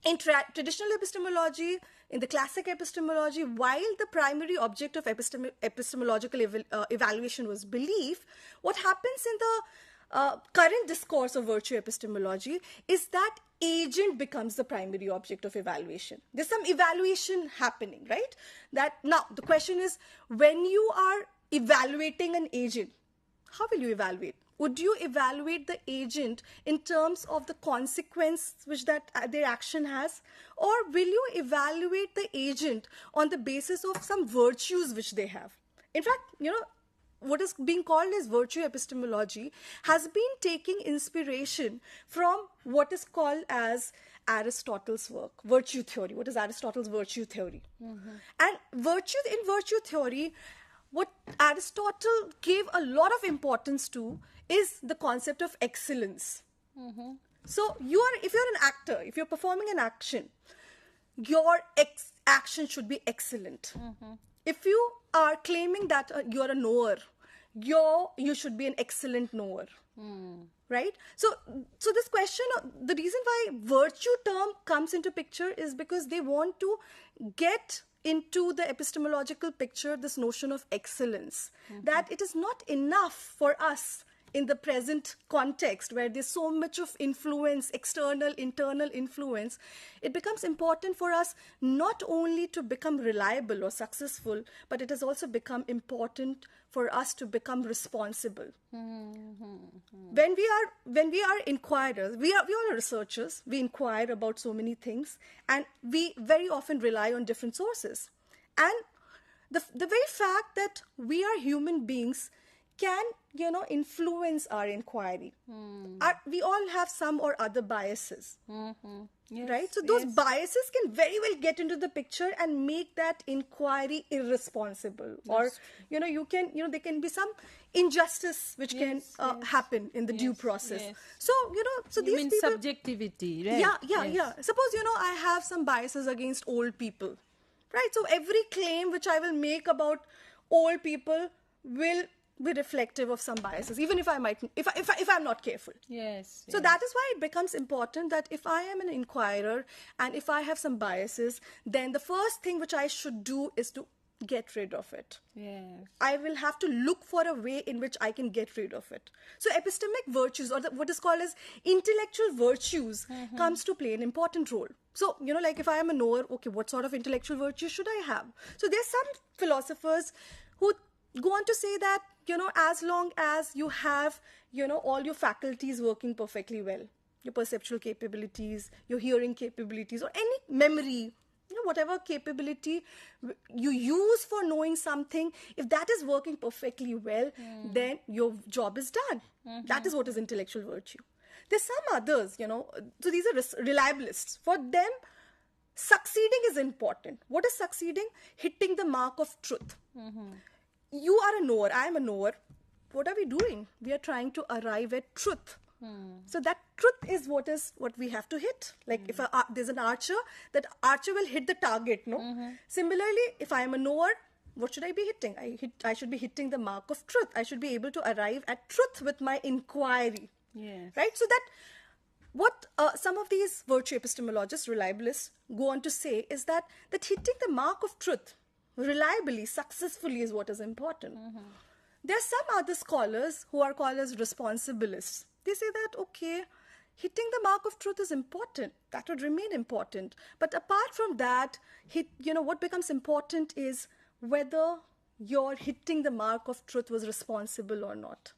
in traditional epistemology, in the classic epistemology, while the primary object of epistemological evaluation was belief, what happens in the current discourse of virtue epistemology is that agent becomes the primary object of evaluation. There's some evaluation happening, right? Now, the question is, when you are evaluating an agent, how will you evaluate? Would you evaluate the agent in terms of the consequence which that their action has? Or will you evaluate the agent on the basis of some virtues which they have? In fact, what is being called as virtue epistemology has been taking inspiration from what is called as Aristotle's work, virtue theory. What is Aristotle's virtue theory? And in virtue theory, what Aristotle gave a lot of importance to is the concept of excellence. So if you're an actor, if you're performing an action, your action should be excellent. If you are claiming that you're a knower, you should be an excellent knower. Right? So this question, the reason why virtue term comes into picture is because they want to get into the epistemological picture this notion of excellence, that it is not enough for us in the present context where there's so much of influence, external, internal influence. It becomes important for us not only to become reliable or successful, but it has also become important for us to become responsible. When we are inquirers, we all are researchers, we inquire about so many things, and we very often rely on different sources. And the very fact that we are human beings can, influence our inquiry. We all have some or other biases. Yes, Right? So those yes. biases can very well get into the picture and make that inquiry irresponsible. Or, there can be some injustice which can happen in the due process. yes. So, so You these mean people... subjectivity, right? Yeah. Suppose, I have some biases against old people, right? So every claim which I will make about old people will be reflective of some biases, even if if I'm not careful. Yes. So that is why it becomes important that if I am an inquirer and if I have some biases, then the first thing which I should do is to get rid of it. Yes. I will have to look for a way in which I can get rid of it. So epistemic virtues, or what is called as intellectual virtues, comes to play an important role. So, like if I am a knower, okay, what sort of intellectual virtues should I have? So there's some philosophers who go on to say that, as long as you have, all your faculties working perfectly well, your perceptual capabilities, your hearing capabilities, or any memory, whatever capability you use for knowing something, if that is working perfectly well, then your job is done. That is what is intellectual virtue. There's some others, so these are reliabilists. For them, succeeding is important. What is succeeding? Hitting the mark of truth. You are a knower, I am a knower. What are we doing? We are trying to arrive at truth. So that truth is what we have to hit. Like if there's an archer, that archer will hit the target, no? Similarly, if I am a knower, what should I be hitting? I should be hitting the mark of truth. I should be able to arrive at truth with my inquiry. Yes. Right? So that what some of these virtue epistemologists, reliabilists, go on to say is that hitting the mark of truth reliably, successfully is what is important. There are some other scholars who are called as responsibilists. They say that, okay, hitting the mark of truth is important. That would remain important. But apart from that, what becomes important is whether your hitting the mark of truth was responsible or not.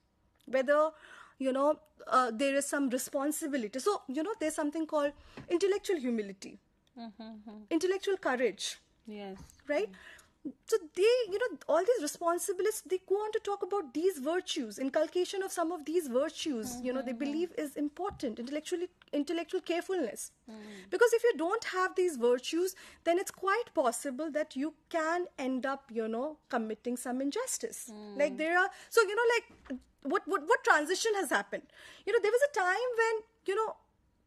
Whether, there is some responsibility. So, there's something called intellectual humility, intellectual courage. Yes. Right? So they, all these responsibilists, they go on to talk about these virtues, inculcation of some of these virtues, they believe is important, intellectual carefulness. Because if you don't have these virtues, then it's quite possible that you can end up, committing some injustice. Like there are, so, like what transition has happened? There was a time when,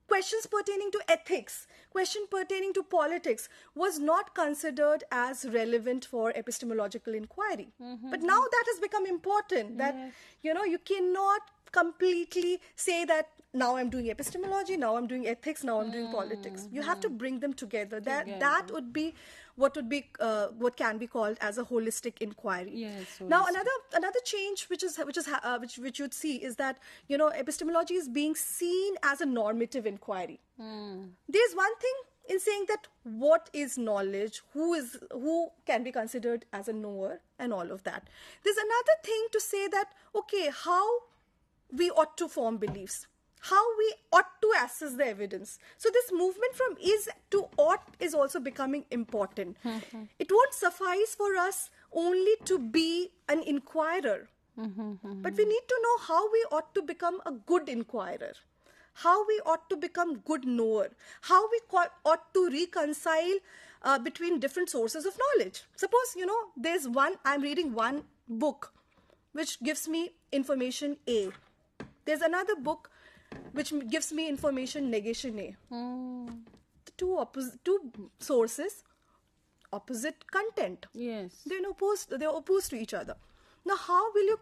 questions pertaining to ethics, question pertaining to politics was not considered as relevant for epistemological inquiry. But now that has become important, that, you cannot completely say that now I'm doing epistemology, now I'm doing ethics, now I'm doing politics. You have to bring them together. That would be what can be called as a holistic inquiry. Yes, now another change which you'd see is that epistemology is being seen as a normative inquiry. There's one thing in saying that what is knowledge, who can be considered as a knower, and all of that. There's another thing to say that, okay, how we ought to form beliefs, how we ought to assess the evidence. So this movement from is to ought is also becoming important. It won't suffice for us only to be an inquirer, but we need to know how we ought to become a good inquirer, how we ought to become good knower, how we ought to reconcile between different sources of knowledge. Suppose, I'm reading one book which gives me information A. There's another book which gives me information negation A. The two sources, opposite content. Yes. They're opposed to each other. Now, how will you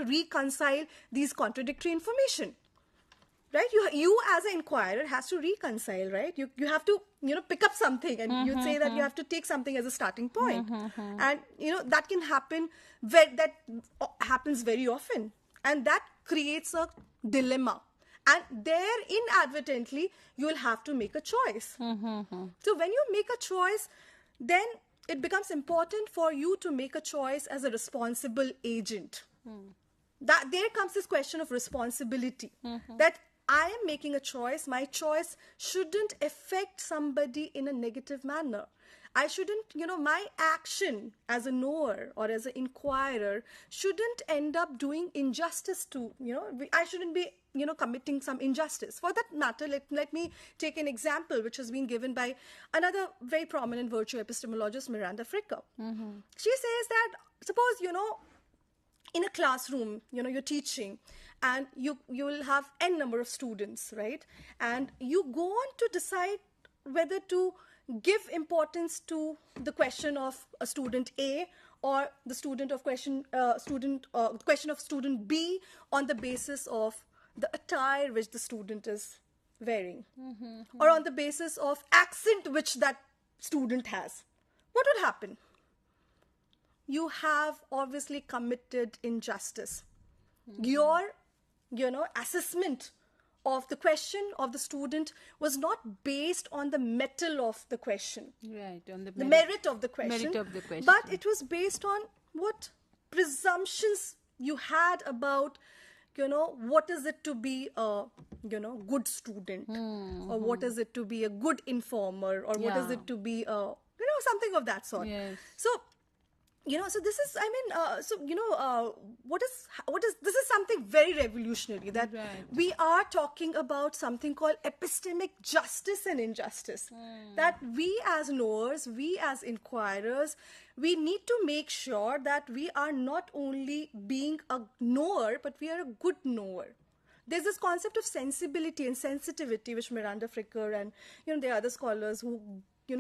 reconcile these contradictory information? Right? You as an inquirer has to reconcile, right? You have to, pick up something, and you'd say that you have to take something as a starting point. And, that can happen, that happens very often. And that creates a dilemma. And there, inadvertently, you will have to make a choice. So when you make a choice, then it becomes important for you to make a choice as a responsible agent. That there comes this question of responsibility. That I am making a choice. My choice shouldn't affect somebody in a negative manner. I shouldn't, my action as a knower or as an inquirer shouldn't end up doing injustice to, I shouldn't be, committing some injustice. For that matter, let me take an example which has been given by another very prominent virtue epistemologist, Miranda Fricker. She says that, suppose, in a classroom, you're teaching and you will have n number of students, right? And you go on to decide whether to give importance to the question of a student A or the question of student B on the basis of the attire which the student is wearing, or on the basis of accent which that student has. What would happen? You have obviously committed injustice. Your, assessment of the question of the student was not based on the metal of the question. Right, on the merit of the question. Merit of the question. But it was based on what presumptions you had about, what is it to be a, good student, or what is it to be a good informer, or what is it to be a, something of that sort. Yes. So, so this is, this is something very revolutionary, that we are talking about something called epistemic justice and injustice. That we as knowers, we as inquirers, we need to make sure that we are not only being a knower, but we are a good knower. There's this concept of sensibility and sensitivity, which Miranda Fricker and, there are other scholars who,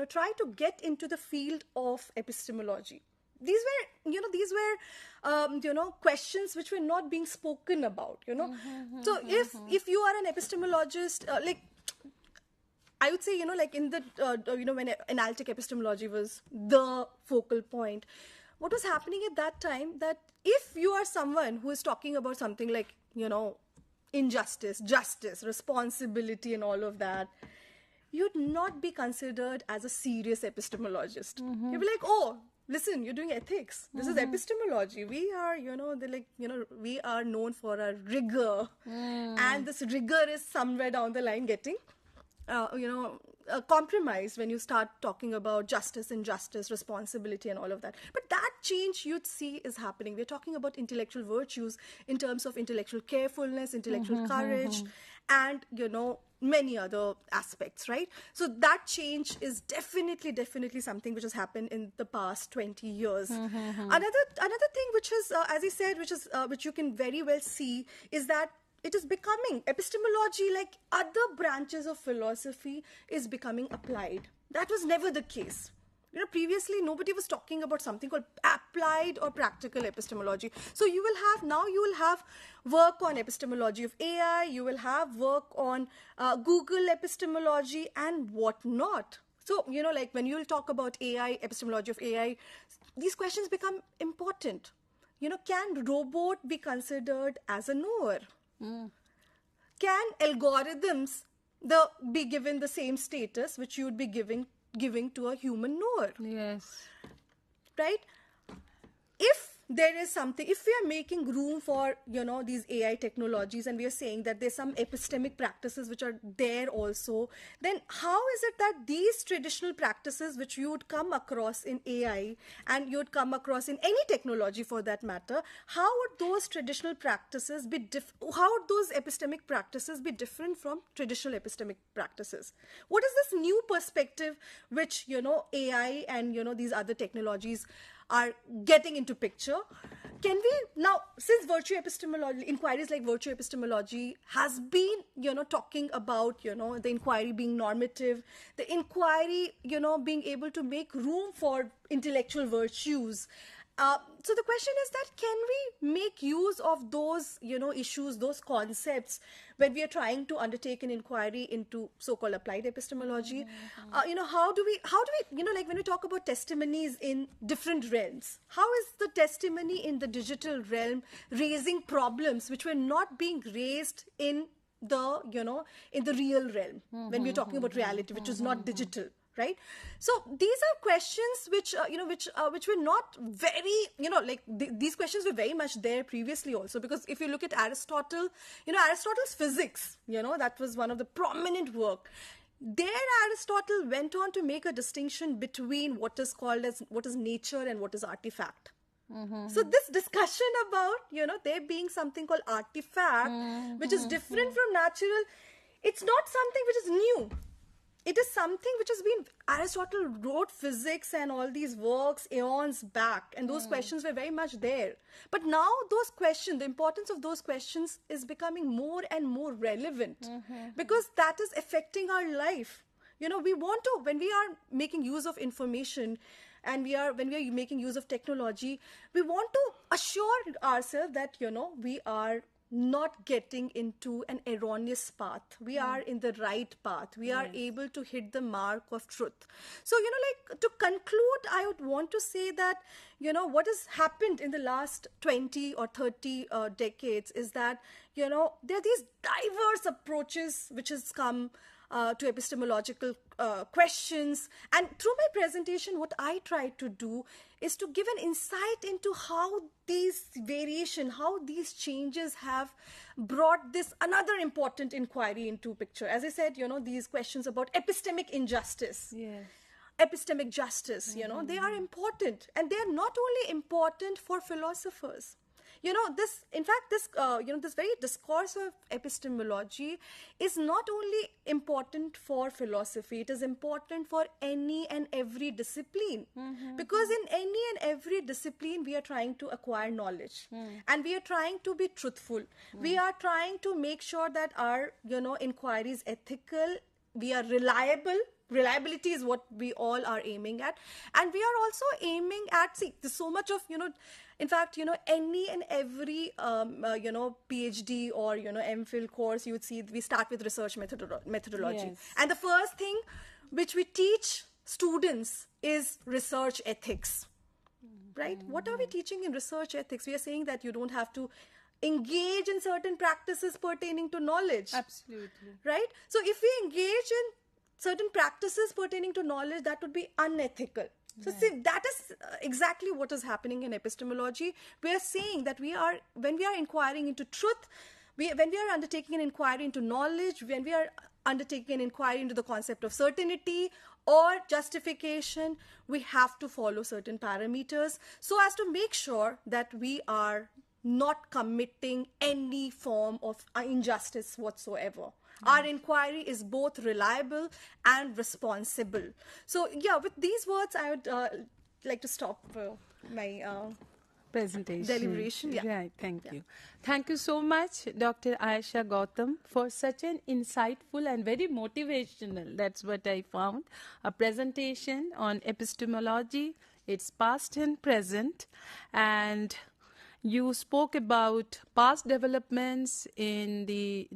try to get into the field of epistemology. These were, questions which were not being spoken about, So if you are an epistemologist, I would say, in the, when analytic epistemology was the focal point, what was happening at that time, that if you are someone who is talking about something like, injustice, justice, responsibility and all of that, you'd not be considered as a serious epistemologist. You'd be like, oh, listen, you're doing ethics. This is epistemology. We are, we are known for our rigor. And this rigor is somewhere down the line getting, compromised when you start talking about justice, injustice, responsibility and all of that. But that change you'd see is happening. We're talking about intellectual virtues in terms of intellectual carefulness, intellectual courage, and, many other aspects, right? So that change is definitely something which has happened in the past 20 years. Another thing which is, as I said, which you can very well see, is that it is becoming, epistemology, like other branches of philosophy, is becoming applied. That was never the case. Previously nobody was talking about something called applied or practical epistemology. So you will have work on epistemology of AI, you will have work on Google epistemology and whatnot. So, like when you will talk about AI, epistemology of AI, these questions become important. Can robot be considered as a knower? Can algorithms be given the same status which you would be giving to a human knower? Yes. Right? If there is something, if we are making room for, these AI technologies, and we are saying that there's some epistemic practices which are there also, then how is it that these traditional practices which you would come across in AI and you would come across in any technology for that matter, how would those traditional practices be how would those epistemic practices be different from traditional epistemic practices? What is this new perspective which, AI and, these other technologies are getting into picture? Can we now, since virtue epistemology, inquiries like virtue epistemology has been, talking about, the inquiry being normative, the inquiry, being able to make room for intellectual virtues. So the question is that, can we make use of those, issues, those concepts when we are trying to undertake an inquiry into so-called applied epistemology? How do we, like when we talk about testimonies in different realms, how is the testimony in the digital realm raising problems which were not being raised in the, in the real realm, when we're talking about reality, which is not digital? Right? So these are questions which, which were not very, these questions were very much there previously also, because if you look at Aristotle, Aristotle's physics, that was one of the prominent work. there Aristotle went on to make a distinction between what is called as what is nature and what is artifact. So this discussion about, there being something called artifact, which is different from natural, it's not something which is new. It is something which has been, Aristotle wrote physics and all these works eons back, and those questions were very much there. But now those questions, the importance of those questions is becoming more and more relevant because that is affecting our life. We want to, when we are making use of information and when we are making use of technology, we want to assure ourselves that, we are not getting into an erroneous path. We are in the right path. We are able to hit the mark of truth. So, to conclude, I would want to say that, what has happened in the last 20 or 30 decades is that, there are these diverse approaches which has come to epistemological questions. And through my presentation, what I try to do is to give an insight into how these variation, how these changes have brought this another important inquiry into picture. As I said, these questions about epistemic injustice. Yes. Epistemic justice, they are important, and they are not only important for philosophers. This very discourse of epistemology is not only important for philosophy, it is important for any and every discipline. Because in any and every discipline, we are trying to acquire knowledge and we are trying to be truthful. We are trying to make sure that our, inquiry is ethical, we are reliable. Reliability is what we all are aiming at. And we are also aiming at, there's so much of, in fact, any and every, PhD or, MPhil course, you would see we start with research methodology. Yes. And the first thing which we teach students is research ethics, right? What are we teaching in research ethics? We are saying that you don't have to engage in certain practices pertaining to knowledge. Absolutely. Right? So if we engage in certain practices pertaining to knowledge, that would be unethical. So see, that is exactly what is happening in epistemology. We are saying that when we are inquiring into truth, when we are undertaking an inquiry into knowledge, when we are undertaking an inquiry into the concept of certainty or justification, we have to follow certain parameters so as to make sure that we are not committing any form of injustice whatsoever. Our inquiry is both reliable and responsible. So, with these words, I would like to stop my presentation. Deliberation. Yeah. Right, thank you. Thank you so much, Dr. Ayesha Gautam, for such an insightful and very motivational, that's what I found, a presentation on epistemology, its past and present, and you spoke about past developments in the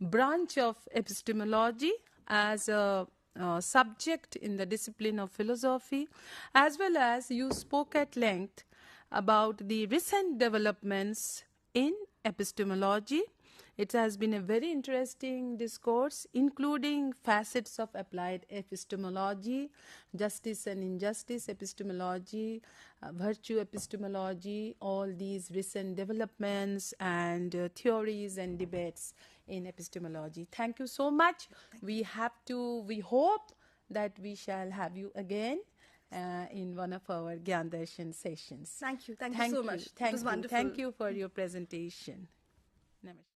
branch of epistemology as a subject in the discipline of philosophy, as well as you spoke at length about the recent developments in epistemology. It has been a very interesting discourse, including facets of applied epistemology, justice and injustice epistemology, virtue epistemology, all these recent developments and theories and debates in epistemology. Thank you so much. We hope that we shall have you again in one of our Gyan Darshan sessions. Thank you. Thank you so much. Thank it was you. wonderful. Thank you for your presentation. Namaskar.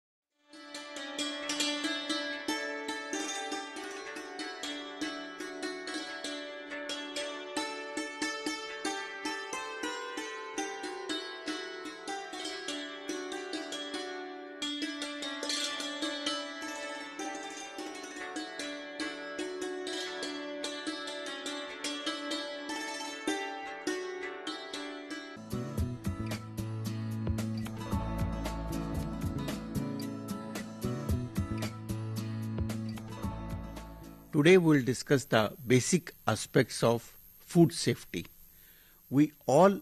Today we will discuss the basic aspects of food safety. We all